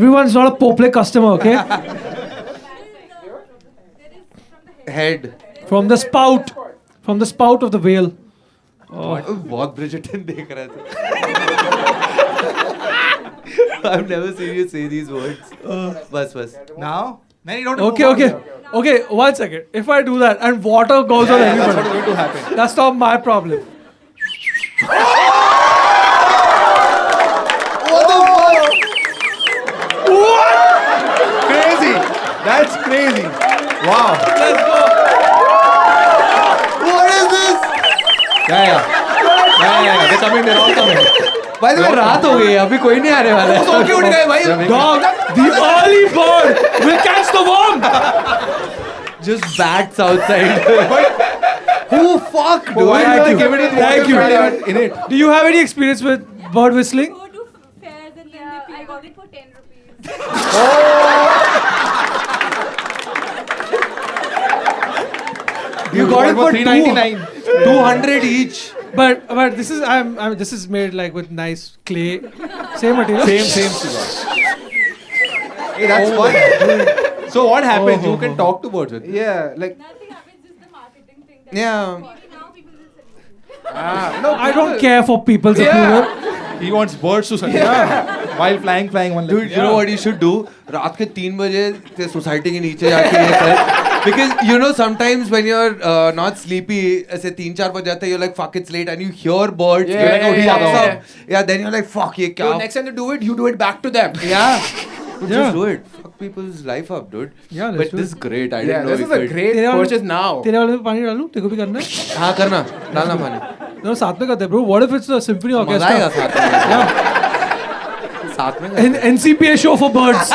Everyone's not a Poplay customer, okay? Head. From the spout of the whale. बहुत Bridgerton देख रहा था. I've never seen you say these words. बस. Now? Man, you don't Okay, 1 second. If I do that and water goes on That's everybody, what's going to happen. that's not my problem. Crazy. That's crazy. Wow. Let's go. What is this? Yeah. They're coming. They're all coming. By the way, रात हो गई है. अभी कोई नहीं आने वाला है. सो के उठ गए भाई. Dog, the early bird will catch the worm. Just bats outside. Who fuck, dude? Why did they give it in Thank water you. in it? Do you have any experience with bird whistling? Go to fairs and then they pay. I got it for 10 rupees. You got it for 399. 200 each. But this is made like with nice clay, same material. Same cigar. Hey, that's fun. So what happens? You can talk to birds with. Yeah, like Nothing happens, just the marketing thing. That Yeah. maybe now people will say. no. I don't care for people's approval. He wants birds to suggest. While flying one leg. Dude, you know what you should do? रात के 3 बजे ते society के नीचे जाके ये कर. Because you know sometimes when you're not sleepy, ऐसे 3-4 बज जाते हैं, you're like fuck it's late and you hear birds. Yeah, you're like, oh, yeah, fuck's yeah. up. Yeah, then you're like fuck ये क्या? So next time you do it, you do it back to them. Yeah. Yeah. Just do it. Fuck people's life up, dude. Yeah, let's But do this it. is great. I Yeah, didn't know this you is a could. great तेरे वाले- purchase now. तेरे वाले में पानी डालूं? तेरे को भी करना है? हाँ करना. डालना पानी. No, साथ में करते हैं, bro. What if it's a symphony मजा आएगा orchestra? साथ में. Yeah. साथ में करते हैं. NCPA show for birds.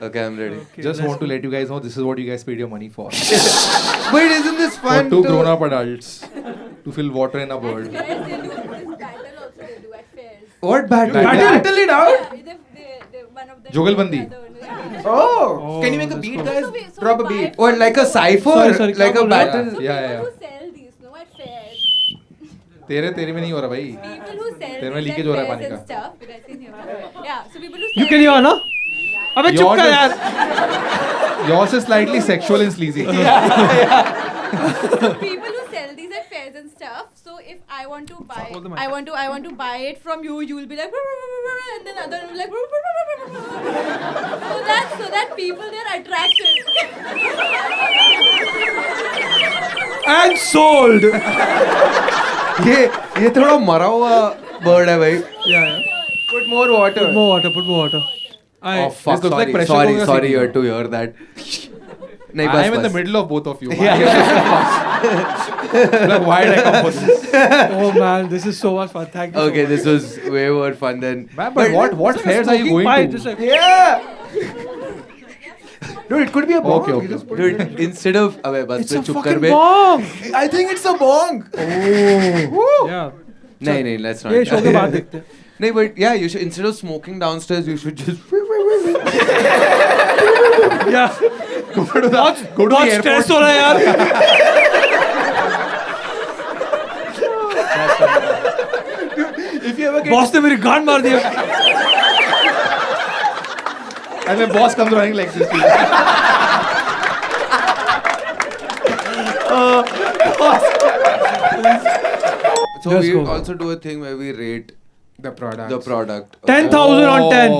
Okay, I'm ready. Just want to let you guys know this is what you guys paid your money for. Wait, isn't this For fun? two to- grown-up adults to fill water in a bird. Fairs they do this battle also they do at fairs. What battle? Battle it out. Yeah, they one of them. Jugalbandi. Yeah. Oh, can you make a beat, cool. guys? Drop a beat. What, like a cipher? Sorry, like क्या a बोल रहा है? battle? Yeah. People who sell these, no, at fairs. तेरे में नहीं हो रहा भाई. People who sell तेरे में these leakage at हो रहा है fairs पानी and का. stuff. But I can hear. Yeah, so people who You sell. can hear, na? अबे चुप Yours कर is- यार. Yours is slightly sexual and sleazy. People who sell these at fairs and stuff. So if I want to buy, hold the mic. I want to buy it from you. You will be like, and then other will be like, so that people they're attracted. And sold. ये थोड़ा मरा हुआ bird है भाई. Yeah. Put more water. Put more water. Oh fuck! This looks like Sorry, pressure sorry, cooker sorry. city. You had to hear that. नहीं I am in the बस. middle of both of you. Like, why did I come for this? Oh man, this is so much fun. Thank you. Okay, so much. this was way more fun than. Man, but what fairs are you Smoking going pipe, to? just like, Yeah. Dude, it could be a bong. Okay, You okay. just put it Dude, instead of अबे बस it's पे a चुप कर fucking bay. bomb. in. I think it's a bong. Yeah. नहीं, let's not. ये show के बाद देखते हैं. नहीं, but yeah, you should instead of smoking downstairs, you should just. Yeah. Go to the बहुत stress हो रहा है यार. If you ever get boss ने मेरी गांड मार दिया. And then boss comes running like this. So Just we go. also do a thing where we rate The product. The product. 10,000 on 10.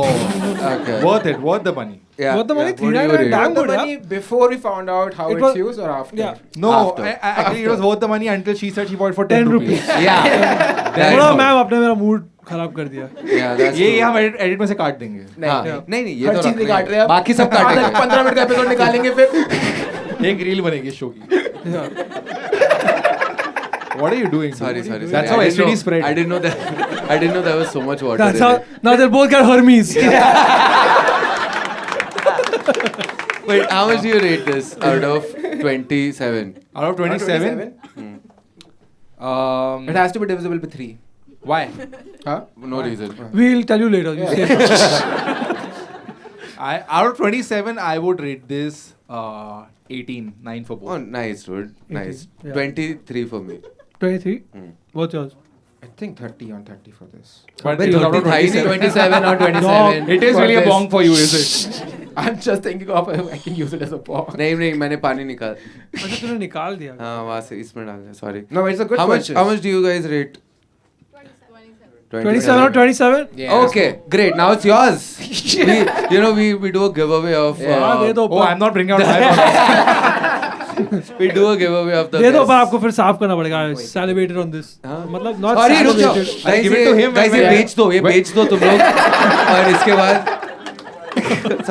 Okay. Worth the money. Yeah. What the money? Yeah. What do you 399 rate? damn The good, yeah. money before we found out how It it's was- used or after? Yeah. No, After. actually it was worth the money until she said she bought it for 10 rupees. Yeah. थोड़ा That's ma'am आपने मेरा mood खराब कर दिया. Yeah, that's ये true. हम edit में से काट देंगे. हाँ. नहीं नहीं ये हर तो चीज रखना ही निकाल है. रहे हैं बाकी सब काटेंगे. 15 मिनट का एपिसोड निकालेंगे फिर. एक रील बनेगी शो की. What are you doing? Sorry. That's how I didn't STD know- spread. I didn't know that. I didn't know there was so much water. That's in how. it. Now they both got Hermes. Wait, how much do you rate this out of 27? Out of 27? It has to be divisible by 3. Why? Huh? No reason. We'll tell you later. You say. Out of 27, I would rate this 18, 9 for both. Oh, nice, dude. Nice. 18, yeah. 23 for me. 23. What's yours? I think 30 on 30 for this. But Wait, this is out of 30 27 or 27. It is for really a this. bong for you, is it? I'm just thinking of I can use it as a bong. नहीं मैंने पानी निकाल. अच्छा तूने निकाल दिया. हाँ वहाँ से इसमें डाल दिया. Sorry. No, it's a good How much? purchase. How much do you guys rate? 27 or 27? Yeah. Okay, great. Now it's yours. we do a giveaway of. हाँ दे दो. Oh, I'm not bringing out my We do a giveaway of the. दे दो best. पर आपको फिर साफ करना पड़ेगा. I salivated on this. हाँ. मतलब not Sorry, रुक जाओ. salivated. Guys, give it to him guys, when ये I- बेच दो. ये बेच दो तुम लोग. और इसके बाद.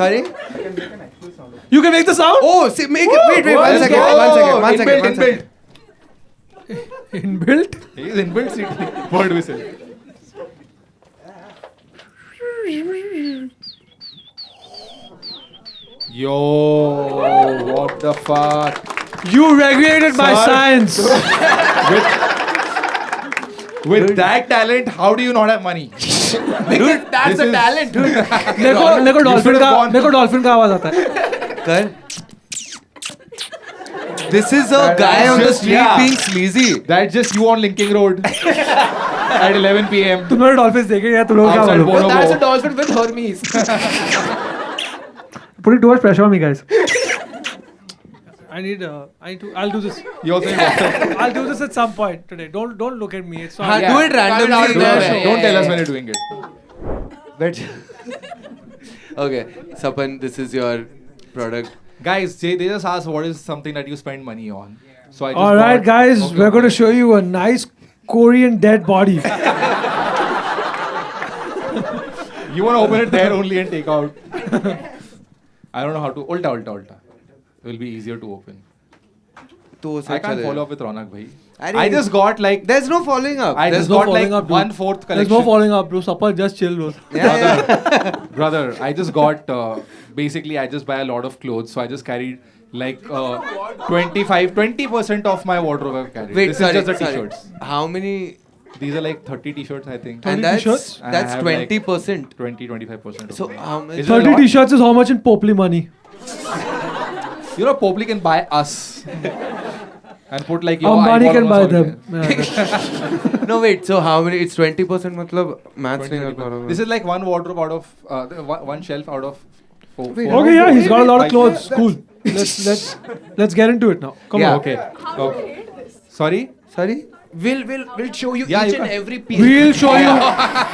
Sorry. You can make the sound. Oh, see, make it. Wait. One let's second. go. One second. Inbuilt. He's inbuilt seat. Word whistle. Yo, what the fuck? You regulated my Sir. science. With that talent, how do you not have money? Dude, That's This a is- talent, dude. मेरे को dolphin का आवाज आता है. कर. This is a guy on the just- street yeah. being sleazy. That's just you on Linking Road at 11 p.m. तुमने dolphin देखे क्या तुम लोग क्या Outside मालूम? Bonobo. That's a dolphin with Hermes. Putting too much pressure on me, guys. I'll do this. You also in WhatsApp. I'll do this at some point today. Don't look at me. It's हाँ, fine. do it randomly. Don't- in the don't- show. Don't tell us when you're doing it. But okay, Sapan, this is your product. Guys, they just asked what is something that you spend money on. So I just All right, bought- guys, Okay. we're going to show you a nice Korean dead body. You want to open it there only and take out. I don't know how to. Ulta. It will be easier to open. तो उसे I can't चलेगा. follow up with Ronak bhai. अरे, I just got like. There's no following up. I There's just no got like following up, dude. 1/4 collection. There's no falling up, bro. Supper, just chill, bro. yeah. Brother, I just got. Basically, I just buy a lot of clothes, so I just carried like 20% of my wardrobe I've carried. Wait, this sorry, is just the sorry. t-shirts. How many? These are like 30 t-shirts, I think. 30 And that's t-shirts? I that's have, like, 20%. 20-25%. So how much? Is it a 30 lot? t-shirts is how much in Popli money? You know, Popli can buy us. And put like your Ambani eyeball can on buy us over them. there. Yeah. No wait. So how many? It's 20%. मतलब maths नहीं कर पा रहा हूँ. This is like one wardrobe out of one shelf out of four. Okay, yeah, he's got a lot of clothes. Cool. Let's get into it now. Come Yeah. on. Okay. How do you rate this? Sorry. Sorry. We'll show you Yeah, each you and can- every piece. We'll show you.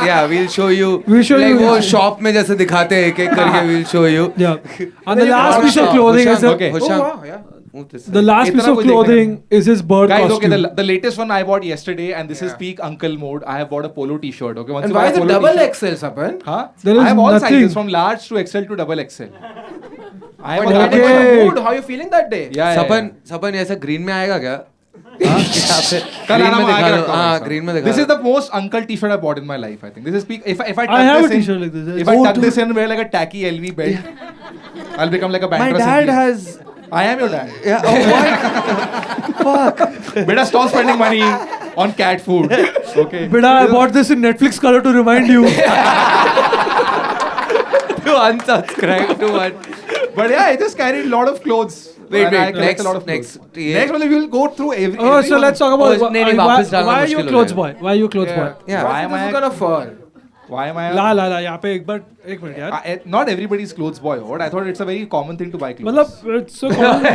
Yeah, we'll show you. We'll show like you. वो shop में जैसे दिखाते हैं एक-एक करके we'll show you. Yeah. And the last piece of clothing is Okay. Oh, Husham. wow, yeah. Move this the side. last piece इतना of कुछ देखने clothing is his bird Guys, okay, costume. the latest one I bought yesterday, and this is Yeah. peak uncle mode. I have bought a polo t-shirt. Okay, once And you buy why a is it polo double t-shirt- XL, Sapan? Huh? There is I have all nothing. sizes from large to XL to double XL. I have But a depending Okay. on your mood, how you feeling that day? Yeah, सपन ऐसा green में आएगा क्या? हाँ? यहाँ पे कल green आना में मैं दिखा आके दो. रखता हूँ हाँ, ऐसा. green में दिखा This is दो. the most uncle t-shirt I bought in my life. I think this is peak. If I tuck I have a this in, t-shirt like this. if I Oh, tuck dude. this in and wear like a tacky LV belt, I'll become like a My banter. dad has. I am your dad. Yeah. Oh, what? Better stop spending money on cat food. Okay. Bida, I bought this in Netflix color to remind you. To unsubscribe to what? But yeah, I just carried a lot of clothes. Wait, And I wait. collect Next, a lot of next. clothes. ये- Next, well, we will go through every. Oh, so everyone. let's talk about Oh, नहीं, वापस डालना why are you मुश्किल हो clothes जाएगा. boy? Why are you clothes boy? Yeah. Why am This I? is gonna fall. Why am I? ला यहाँ पे एक बार एक मिनट यार. Not everybody's clothes boy. What I thought it's a very common thing to buy clothes. मतलब it's so common.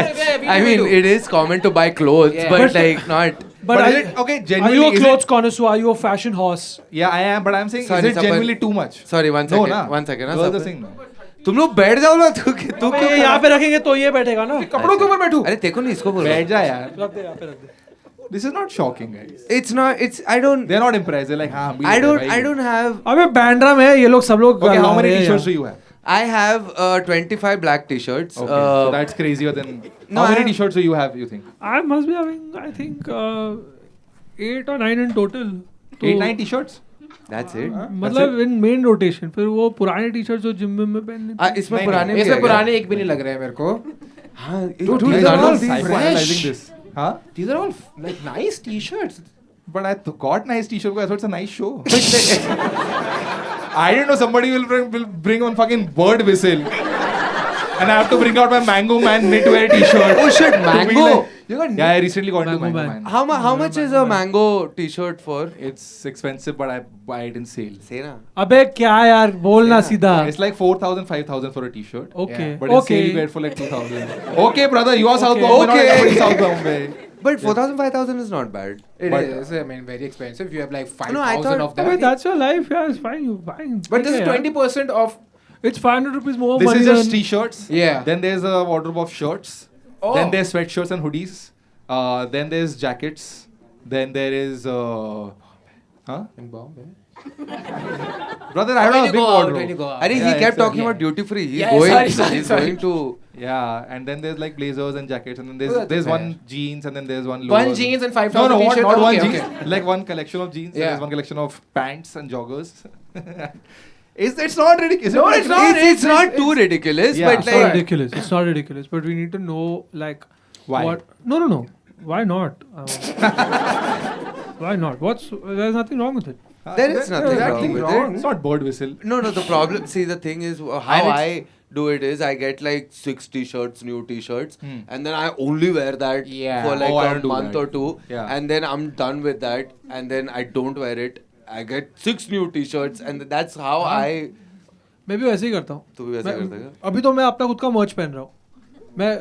I mean, it is common to buy clothes, Yeah. but But- like not. But is are, it okay? are Genuinely, you a is clothes it? connoisseur? Are you a fashion horse? Yeah, I am. But I'm saying, Sorry, is it Sapan. genuinely too much? Sorry, one No, second. na. 1 second. Girls are Sapan. saying no. तुम लोग बैठ जाओ ना तू तू अबे ये यहाँ पे रखेंगे तो ये बैठेगा ना. कपड़ों के ऊपर बैठू. अरे देखो नहीं इसको बोलो. बैठ जा यार. रख दे यहाँ पे रख दे. This is not shocking, guys. It's not. It's I don't. They're not impressed. They're like, हाँ, हम भी I ले don't. रहे I हैं don't have. अबे बैंड्रा में है ये लोग सब लोग. Okay, how ला many रहे हैं t-shirts do यार. you have? I have 25 black t-shirts. Okay, so that's crazier than. no, How I many have- t-shirts do you have? You think? I must be having I think 8 or 9 in total. तो 8-9 t-shirts? That's it. मतलब इन main rotation फिर वो पुराने T-shirt जो gym में पहनने थे. इसमें नहीं, पुराने भी इसमें है पुराने एक भी नहीं लग रहे हैं मेरे को. क्या? हाँ. Dude, these these are are all all these- Psychoanalyzing this. Huh? These are all like nice t-shirts. But I got nice t-shirt because I thought it's a nice show. I didn't know somebody will bring on fucking bird whistle. And I have to bring out my Mango Man knitwear t-shirt. Oh shit, To be mango. like- You got Yeah, I recently got into Mango Mango Man. Man. how much is a mango t-shirt for? It's expensive, but I buy it in sale. Say na. अबे क्या यार बोलना सीधा. It's like 4,000, 5,000 for a t-shirt. Okay. But in sale you Okay. get for like 2,000. Okay, brother, you are South Okay. Bombay, not Okay. everybody South Bombay. But 4,000, 5,000 is not bad. It But- is. I mean, very expensive. You have like No, I 5,000 thought- of them. अबे that's your life. Yeah, it's fine. You fine. But this ठीक is है यार. 20% off. It's 500 rupees more This money is just than. t-shirts. Yeah. Then there's a wardrobe of shirts. Oh. Then there's sweatshirts and hoodies. Then there's jackets. Then there is huh? In Bombay. Brother, I have a big wardrobe. Arey, he Yeah, kept talking yeah. about duty free. He's Yeah, going. sorry, he's sorry. going to. Yeah, and then there's like blazers and jackets, and then Oh, that's there's fair. one jeans, and then there's one One lower. jeans and No, 5,000 no, t-shirts. not one Okay, jeans. okay. Like one collection of jeans. And Yeah. there's one collection of pants and joggers. It's not ridiculous. No, it's not. It's not too ridiculous, Yeah. but It's not like. ridiculous. It's not ridiculous. But we need to know like Why? what. No. Why not? Why not? There's nothing wrong with it. There is nothing Exactly. wrong with It's not bird whistle. No, the problem. See, the thing is how And I do it is I get like 6 t-shirts, new t-shirts, Hmm. and then I only wear that Yeah. for like Oh, I a don't do month that. or two, Yeah. and then I'm done with that, and then I don't wear it. I get 6 new t-shirts, and that's how I. मैं भी वैसे ही करता हूँ. तू भी वैसे करता है? अभी तो मैं अपना खुद का मर्च पहन रहा हूँ. मैं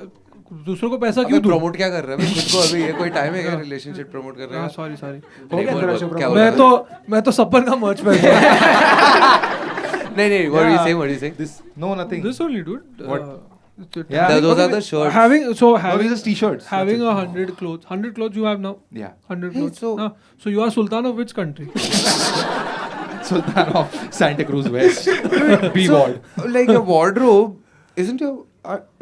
दूसरों को पैसा अबे क्यों दूँ? प्रमोट क्या कर रहा है? खुद को अभी ये कोई टाइम है क्या रिलेशनशिप प्रमोट कर रहा है? सॉरी. नहीं, बोल, क्या बोल मैं रहा है? तो सपन का मर्च पहन रहा हूँ. नहीं, what are you saying? What are you saying? This no nothing. This only, dude. What? Yeah. Those are the shirts. Having No, these are t-shirts. having That's 100 clothes you have now. it. Yeah. 100 Hey, clothes. so- So you are Sultan of which country? Sultan of Santa Cruz West. Be ward. Like your wardrobe, isn't your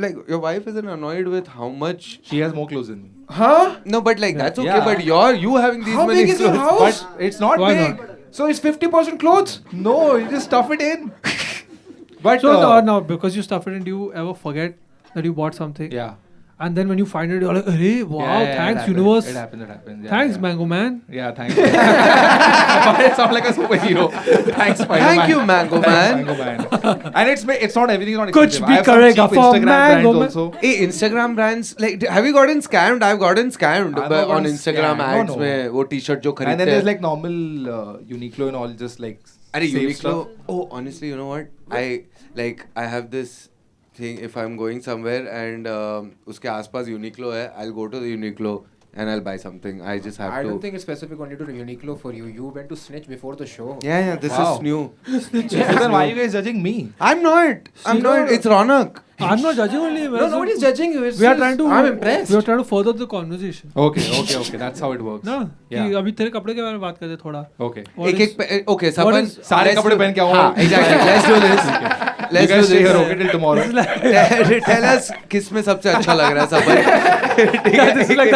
like your wife isn't annoyed with how much? She has more clothes than me. Huh? No, but like that's okay. Yeah. But you having these How many big is your clothes. house? But it's not Why big. not? So it's 50% clothes? No, you just stuff it in. But So now because you stuff it and you ever forget that you bought something, yeah. and then when you find it, you're like, "Arey, wow, Yeah, it thanks happens. universe, It happens. Yeah, thanks yeah. Mango Man." Yeah, thanks. I sound like a superhero. Thanks, Spider-Man. Thank you, Mango Man. Mango Man. And it's not everything is not Kuch expensive. bhi I have some karega cheap for Instagram Mango brands Man. also. Hey, Instagram brands like have you gotten scammed? I've gotten scammed I've by, not on gotten Instagram scammed. ads No. में वो t-shirt जो खरीदते And then there's हैं. like normal Uniqlo and all just like अरे safe Uniqlo. stuff. Oh, honestly, you know what? I have this thing. If I'm going somewhere and उसके आसपास Uniqlo है, I'll go to the Uniqlo and I'll buy something. I just have I to. don't think it's specific only to Uniqlo for you. You went to Snitch before the show. Yeah, this Wow. is new. So then why are you guys judging me? I'm not. It's Ronak. I'm not judging only. No, nobody's judging you. It's We are just- trying to. I'm impressed. We are trying to further the conversation. Okay. That's how it works. ना Yeah. कि अभी तेरे कपड़े के बारे में बात करते थोड़ा. Okay. What is- Okay, what Sapan. is- सारे let's कपड़े do- पहन के आऊंगा. हाँ, exactly. Let's do this. You Let's guys do stay here, this. okay, till tomorrow. Tell us किस में सबसे अच्छा लग रहा है Sapan. Yeah, this is like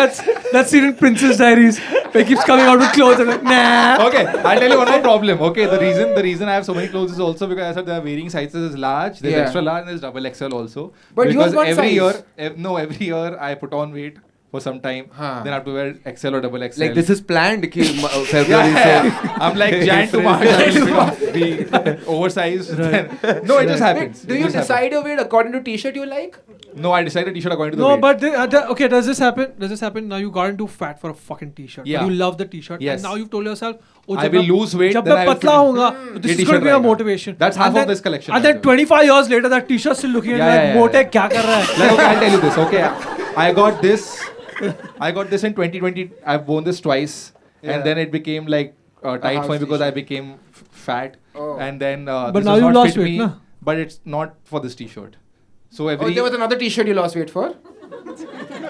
that scene in Princess Diaries. Where he keeps coming out with clothes and like, nah. Okay, I'll tell you one more problem. Okay, the reason I have so many clothes is also because I said there are varying sizes. There's large, there's Yeah. extra large, and there's double XL also. But because yours one every size. year, every year I put on weight for some time. Huh. Then I have to wear XL or double XL. Like this is planned कि Yeah, February yeah. से. I'm like Jan to March. I will be oversized. No, it just happens. Do It you just happens. decide your weight according to t-shirt you like? No, I decided t-shirt according to the No, weight. but okay, does this happen? Now you got into fat for a fucking t-shirt. Yeah. But you love the t-shirt. Yes. And now you've told yourself, oh, I जब will मैं- lose weight, जब then मैं I will पतला fit- होऊंगा, this ये is going t-shirt to be a रहेगा. motivation. That's half And of then- this collection And as then well. 25 years later, that t-shirt still looking at Yeah, me yeah, like, yeah, मोटे yeah. क्या कर रहा है? Like, okay, I'll tell you this. Okay, I got this I got this in 2020. I've worn this twice, and then it became like tight house for me because I t-shirt. became fat, Oh. and then But this now does you not lost fit weight, me, na? but it's not for this T-shirt. So Oh, every there was another T-shirt you lost weight for.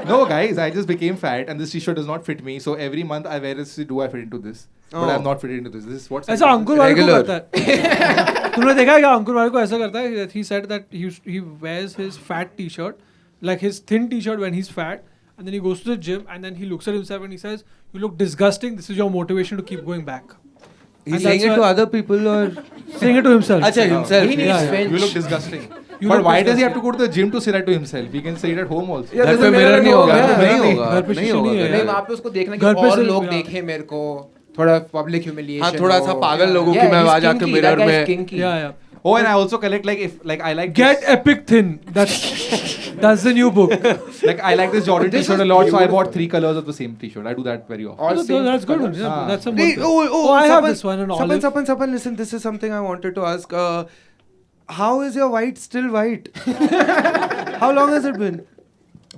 no guys, I just became fat, and this T-shirt does not fit me. So every month I wear this. Do I fit into this? But Oh. I'm not fitting into this. This is what's ऐसा अंकुर वाले को Regular. करता है तुमने देखा है क्या अंकुर वाले को ऐसा करता है he said that he wears his fat t-shirt like his thin t-shirt when he's fat and then he goes to the gym and then he looks at himself and he says you look disgusting, this is your motivation to keep going back. He's And saying that's it to why- other people or saying it to himself. Acha himself. He needs Yeah, yeah. Finch. You look disgusting. You but look why does he disgusting. have to go to the gym to say that to himself? He can say it at home also. Yeah, घर there's पे a mirror mirror at नहीं home, होगा yeah. नहीं नहीं, होगा घर पे नहीं शीशे होगा नहीं है नहीं यार। वहाँ पे उसको देखना कि घर पे और सिर्फ- लोग yeah. देखें मेरे को थोड़ा पब्लिक ह्यूमिलिएशन हाँ थोड़ा सा पागल लोगों की मैं आवाज आके मिरर में Yeah, yeah. Oh, and I also collect like I like Get this, epic thin. That's the new book. like I like this Jordan This T-shirt is a lot, so I beautiful. bought 3 colors of the same T-shirt. I do that very often. All Oh, same that's good one. colours. Yeah, Ah. that's a Hey, oh, I have Sapan, this one in Sapan, olive. Sapan, listen, this is something I wanted to ask. How is your white still white? How long has it been?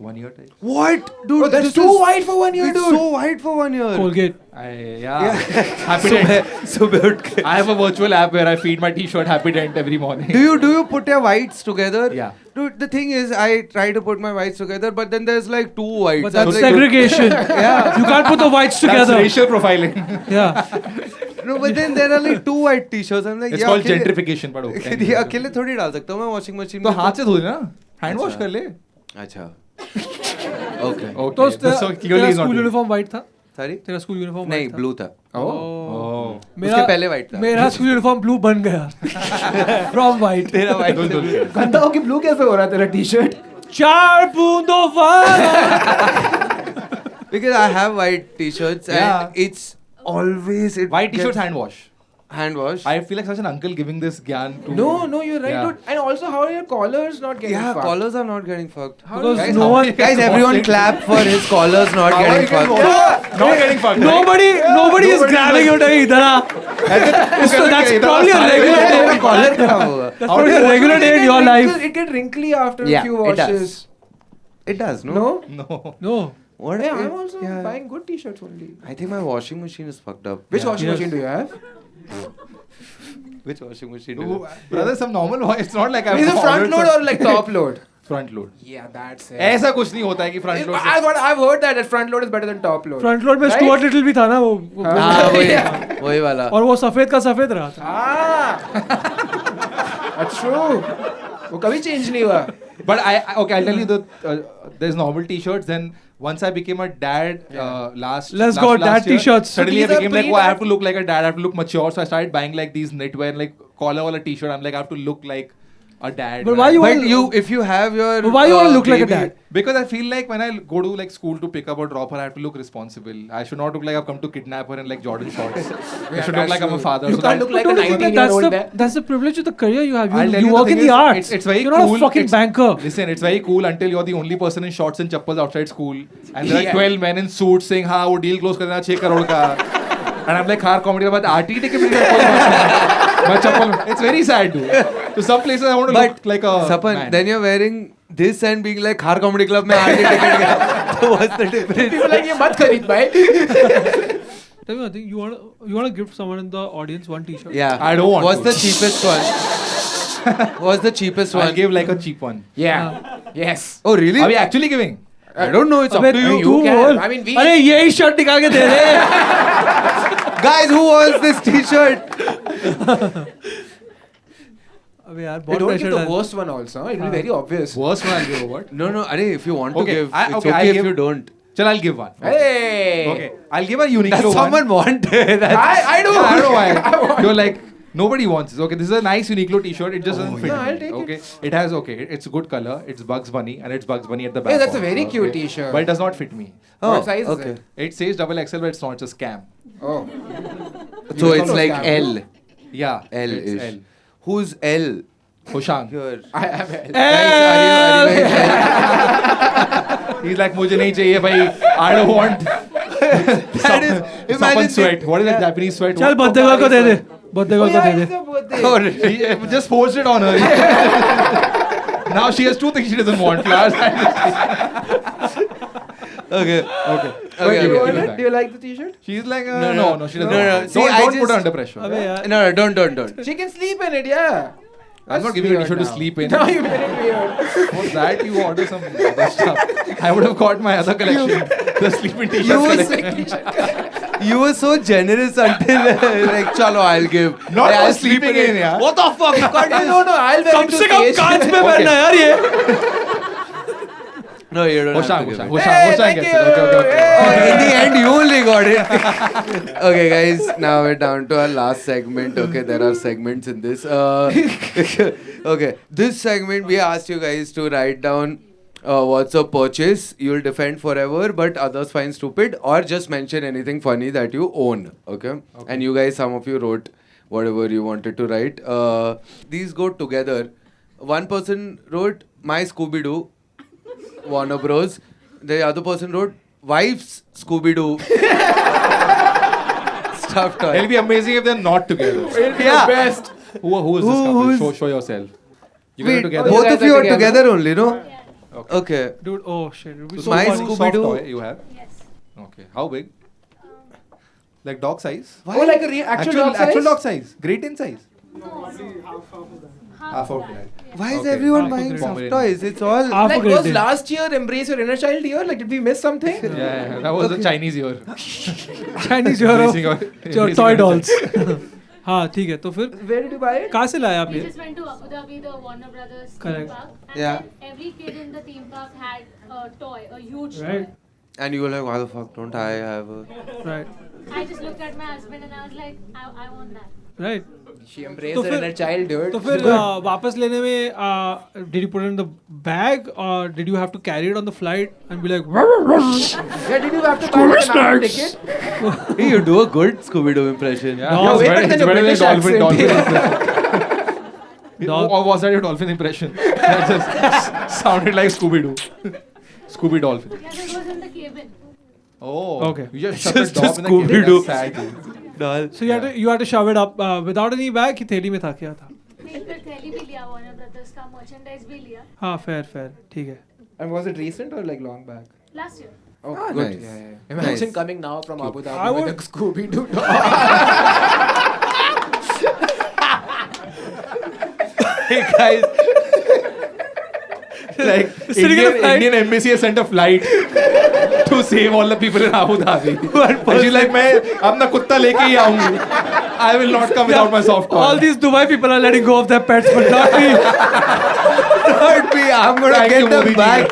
1 year type. What? Dude, Oh, that's this too is- white for 1 year, It's dude. so white for 1 year. Colgate. Yeah. Happy Dent. सुबह उठ के I have a virtual app where I feed my T-shirt Happy Dent every morning. do you put your whites together? Yeah. Dude, the thing is, I try to put my whites together, but then there's like two whites. But that's I'm like, segregation. Yeah. You can't put the whites That's together. racial profiling. Yeah. No, but then there are like two white t-shirts. I'm like, It's yeah, called अकेले- gentrification, but okay. ये अकेले थोड़ी डाल सकता हूँ मैं washing machine तो में हाथ से धो देना. Hand wash अच्छा. कर ले. अच्छा okay Okay. तो So clearly तेरा he's not school doing it. Uniform white था sorry तेरा स्कूल यूनिफॉर्म नहीं था? blue था Oh. उसके पहले white था मेरा स्कूल यूनिफॉर्म ब्लू बन गया फ्रॉम व्हाइट तेरा white Dul, dul. गंदा हो कि ब्लू कैसे हो रहा है तेरा टी-शर्ट? चार बूंदों वाला because I have white t-shirts Yeah. and it's always it White T-shirts, gets- hand wash. hand wash I feel like such an uncle giving this gyan to. No, you're right, Yeah. dude. And also, how are your collars not getting yeah fucked? collars are not getting fucked Because guys, no how- one- guys everyone clap for his collars not How are getting you getting fucked washed? Not getting fucked. right? nobody is grabbing you नहीं इधर आ so that's probably a regular day मेरा collar खराब होगा that's probably a regular day in your life It get wrinkly after Yeah, a few it does. washes. it does no No? No. no what Yeah, if- I'm also yeah. buying good t-shirts only. I think my washing machine is fucked up Which washing Yes. machine do you have? which washing machine do Ooh, you have? brother, some normal wash. It's not like I've Is it front ordered load some- or like top load? front load. Yeah, that's it. ऐसा कुछ नहीं होता है कि front load. I've heard that front load is better than top load. Front load में Right? Stuart little भी था ना वो हाँ वही वाला और वो सफेद का सफेद रहा था Ah, that's true. वो कभी change नहीं हुआ. But okay, I'll tell you there's normal T-shirts. Then once I became a dad, last Let's last- go, last dad year, T-shirts. Suddenly I These are became like, oh, I have to pre-dad- look like a dad. I have to look mature. So I started buying like these knitwear, like collar wala T-shirt. I'm like, I have to look like a dad. But when why I- you but wanna- you if you have your But why you want to look like a baby- dad? Because I feel like when I go to like school to pick up or drop her, I have to look responsible. I should not look like I've come to kidnap her in like Jordan shorts. I should look like I'm a father. You So can't that- look like a Dude, 19-year-old that's there. that's the privilege of the career you have. I'll tell You the work in thing the is, arts. It's very You're cool. not a fucking It's- banker. Listen, it's very cool until you're the only person in shorts and chappals outside school, and there are Yeah. 12 men in suits saying, "हाँ, वो deal close करना 6 crore का." And I'm like, "हाँ, comedy के बाद RT ticket मिल गया कोई बात नहीं." मैं चप्पल में. It's very sad, dude. To some places I want to but look like a Sapan, man. then you're wearing this and being like Khar Comedy Club में आरती टिकट गया so what's the difference People like ये मत खरीद भाई. Tell me one thing. You want to give someone in the audience one T-shirt? yeah I don't want what's to. the cheapest one what's the cheapest I'll one give like a cheap one. Yeah. Yes. oh really Are we actually giving? I don't know it's अबे up to you तू can. बोल. I mean, we- अरे यही shirt निकाल के दे दे. guys who wants this t-shirt अबे यार Hey, बहुत don't give pressure the डाल. worst one also. It'll be very obvious. Worst one I'll give or what? no are if you want Okay, to give it's okay, okay I'll if give- you don't Chal, I'll give one. Hey. Okay, I'll give a Uniqlo does one. someone want that I do. Yeah, I don't know I why. want. You're like, nobody wants this. Okay, this is a nice Uniqlo t-shirt. It just doesn't fit. No, me. I'll take it. Okay, it has, okay, it's a good color. It's Bugs Bunny and it's Bugs Bunny at the back. Hey, that's a also, very cute okay? t-shirt. But it does not fit me. oh What size is okay it? It says double XL, but it's not. It's a scam. Oh. so it's Uniqlo like scam. L Yeah. L it's ish L. who's L Hoshang. here I am. guys are you guys He's like, मुझे नहीं चाहिए भाई. I don't want. that is Someone imagine sweat. What is that Japanese sweat? चल What- birthday girl को दे दे. Birthday girl को दे दे. He just forced it on her. Now she has two things she doesn't want. Okay. Okay. Do you give want it it? back. Do you like the t-shirt? She's like, No, no, she doesn't. no. want it. See, don't I don't put her just- under pressure. अबे यार. No, don't. She can sleep in it, yeah. I'm not giving you a t-shirt to sleep in. No, you made it weird. What's that? You order some other stuff. I would have got my other collection. The sleeping t-shirt collection. You were so generous until like, chalo, I'll give. Not I'll for sleeping in, yeah. What the fuck? You can't do No, I'll wear come it to से कम stage. कांच पे पहनना यार ये. No, you don't Hoshang, have to give it. Hoshang thank gets you. it. Okay. In the end, you only got it. Okay, guys, now we're down to our last segment. Okay, there are segments in this. Okay, this segment we asked you guys to write down what's a purchase you'll defend forever, but others find stupid, or just mention anything funny that you own. Okay, and you guys, some of you wrote whatever you wanted to write. These go together. One person wrote my Scooby Doo. Warner Bros. The other person wrote wife's Scooby Doo stuffed toy. It'll be amazing if they're not together. Yeah. Best. Who is this couple? Show yourself. You guys are Wait, together. both guys of are you are together? together only, no? Okay. Okay. Dude, oh shit. It would be so My funny. Scooby- Soft Scooby-Doo. toy you have? Yes. Okay. How big? Like dog size? Oh, like a actual dog size? Actual dog size. Great in size. Half Half of of that. that. Why is Okay. everyone Half a buying grade. soft toys? It's all. Half a Like, grade was day. last year Embrace Your Inner Child year? Like, did we miss something? Yeah, that was the Chinese year. Chinese year of Embracing our- your embracing toy our- dolls. हाँ ठीक है तो फिर Where did you buy it? कहाँ से लाया आप We ये? just went to Abu Dhabi, the Warner Brothers Correct. theme park, and Yeah. then every kid in the theme park had a toy, a huge Right. toy. And you were like, why the fuck don't I have a. Right. I just looked at my husband and I was like, I want that. Right. She embraced तो her फिर- inner child, dude. तो फिर वापस लेने में did you put it in the bag or did you have to carry it on the flight and be like Yeah, did you have to buy like an hour ticket? Hey, you do a good Scooby Doo impression. Yeah, No, yeah, way it's better than it's your better than British dolphin accent. impression. Or was that your dolphin impression? That just sounded like Scooby Doo. Scooby Dolphin. Yeah, that was in the cabin. Oh, Okay. You just shut the Just dog in the Scooby-Doo. cabin. That's sad, dude. Doll. so you had to shove it up without any bag कि थैली में था क्या था? नहीं फिर थैली भी लिया, Warner Brothers का merchandise भी लिया. हाँ fair ठीक है. And was it recent or like long back? Last year. Oh, Ah, good. nice. Yeah. Imagine Nice. coming now from Abu I Dhabi with would- a Scooby Doo dog. Hey, guys. Like, Sitting in a flight. Indian embassy has sent a flight to save all the people in Abu Dhabi. And she's like, मैं अपना कुत्ता लेके ही आऊंगी. I will not come without my soft toy. All these Dubai people are letting go of their pets but not me. Not me. I'm gonna Thank get you, them Modi ji. back.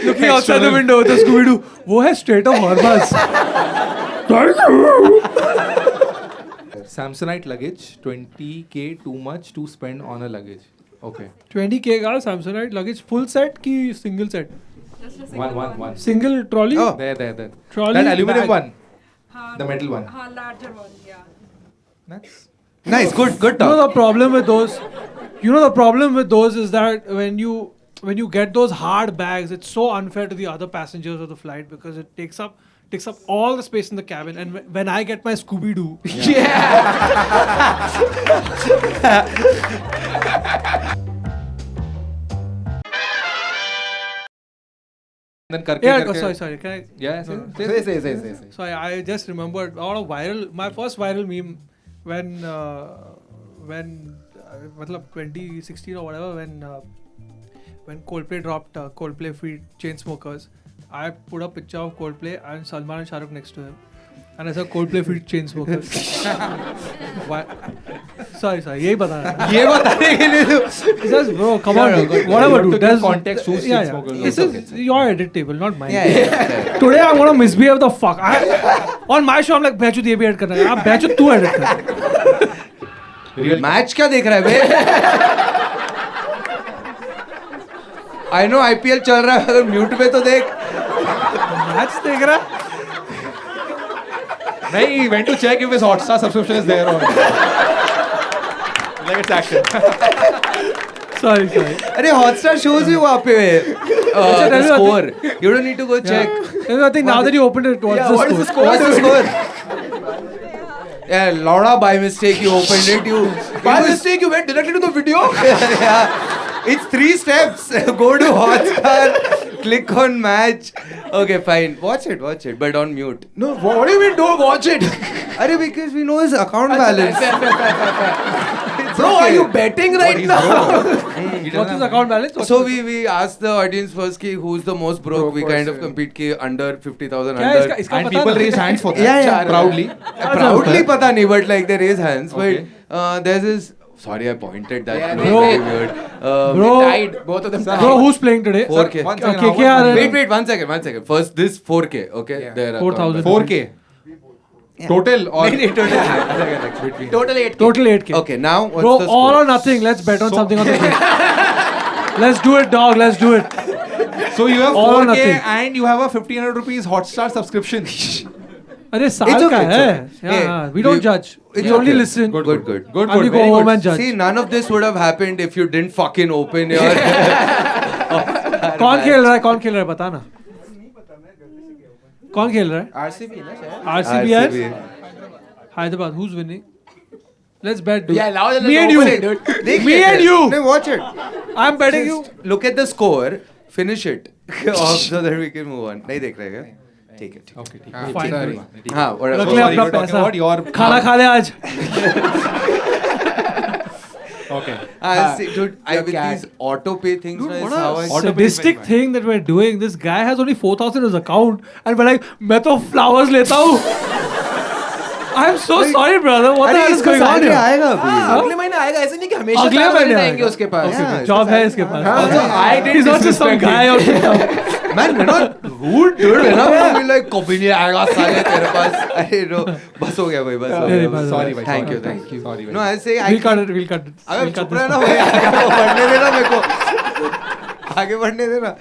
Looking outside the window with the Scooby Doo. वो है Strait of Hormuz. Samsonite luggage, 20k too much to spend on a luggage. Okay. 20k का Samsonite luggage full set की single set? One. Single trolley? Oh. There. Trolley That aluminum bag. one. हाँ, The metal one. हाँ, larger one, yeah. That's Nice, good You know talk. the problem with those. You know the problem with those is that when you get those hard bags, it's so unfair to the other passengers of the flight because it takes up all the space in the cabin. And when I get my Scooby Doo, then करके yeah. करके. Sorry. Can I? Yeah, Say. Sorry, I just remembered my first viral meme when मतलब 2016 or whatever when Coldplay dropped Coldplay Free Chainsmokers. I put a picture of Coldplay and Salman and Shah Rukh next to him. And I said Coldplay Free Chainsmokers. Why? Sorry, यही बताना. ये बताने के लिए तो. Just bro, come No, on, no, dude. good. Whatever, You have to dude. give That's context who's yeah. Chainsmokers. This is your edit table, not mine. Yeah. Today I'm gonna misbehave the fuck. On my show I'm like बैचो ये भी edit करना है. आप बैचो तू edit कर. Match क्या देख रहा है बे? I know IPL चल रहा है, अगर म्यूट पे तो देख. मैच देख रहा है. No, he went to check if his Hotstar subscription is there or not. Like it's action. Sorry. अरे Hotstar shows you वहाँ पे the tell me score. You don't need to go check. I think now that you opened it, what's the score? What's the score? Yeah, Laura, by mistake you opened it. By mistake, you went directly to the video? Yeah. It's 3 steps. Go to Hotstar, click on match. Okay, fine. Watch it, but on mute. No, what do you mean don't watch it? Arey, because we know his account balance. It's Bro, okay. are you betting right now? What's his account balance? What's So his- we asked the audience first ki who's the most broke. Broke We kind of person. compete ki under 50,000 क्या है under. इसका And पता people ना? raise hands for that. Yeah. Proudly. Proudly pata nahi, but like they raise hands. Okay. But there's this. Sorry, I pointed that. Yeah, Very bro. weird. Bro. Tied. Both of them tied. Bro, who's playing today? 4K. One second, Okay, how KKR much money? Wait, 1 second. First, this 4K, okay? Yeah. Their 4,000. 4K. Total or Total 8. Total 8K. Okay, now what's Bro, the all score? or nothing. Let's bet on something on the game. Let's do it, dog. Let's do it. so you have All or 4K nothing. and you have a 1,500 rupees Hotstar subscription. अरे It's साल okay, का it's है. okay. Yeah, Hey, we don't judge. it's We only okay. listen. Good. Good. And we go Very home good. and judge. See, none of this would have happened if you didn't fucking open your. कौन खेल रहा है बता ना. कौन खेल रहा है? RCB ना शायद. RCB है. Hyderabad. Who's winning? Let's bet, dude. Yeah, now let's Me and open you. it, dude. Me and you. No, watch it. I'm betting you. Look at the score. Finish it. Off so that we can move on. नहीं देख रहे क्या? ठीक है. Okay. Fine. Sorry. हाँ, whatever. रख ले Sorry, अपना we're talking पैसा. about your खाना खा ले आज. Okay. See, dude, with cat. these auto pay things, Dude, na, is what how a I. Auto pay is sadistic very thing that we're doing. This guy has only 4,000 in his account, and we're like, मैं तो flowers लेता हूँ. I'm so sorry, brother. What the अरे hell is इसका going on salary here? आएगा अभी. अगले महीने आएगा ऐसे नहीं कि हमेशा अगले salary महीने रहेंगे आएगा. उसके पास. Yeah, Job है इसके पास. Also, I didn't He's not just some disrespect guy him. out there. Man, we're not rude, dude. We're not being like कभी नहीं आएगा साले तेरे पास. अरे no, बस हो गया भाई, बस हो नहीं, गया. बस हो Sorry, गया. bhai. Thank you. Sorry, No, I say I. We'll cut it. We'll cut it. अबे We'll cut चुप this रहना part. भाई, आगे बढ़ने देना मेरे को. आगे बढ़ने देना.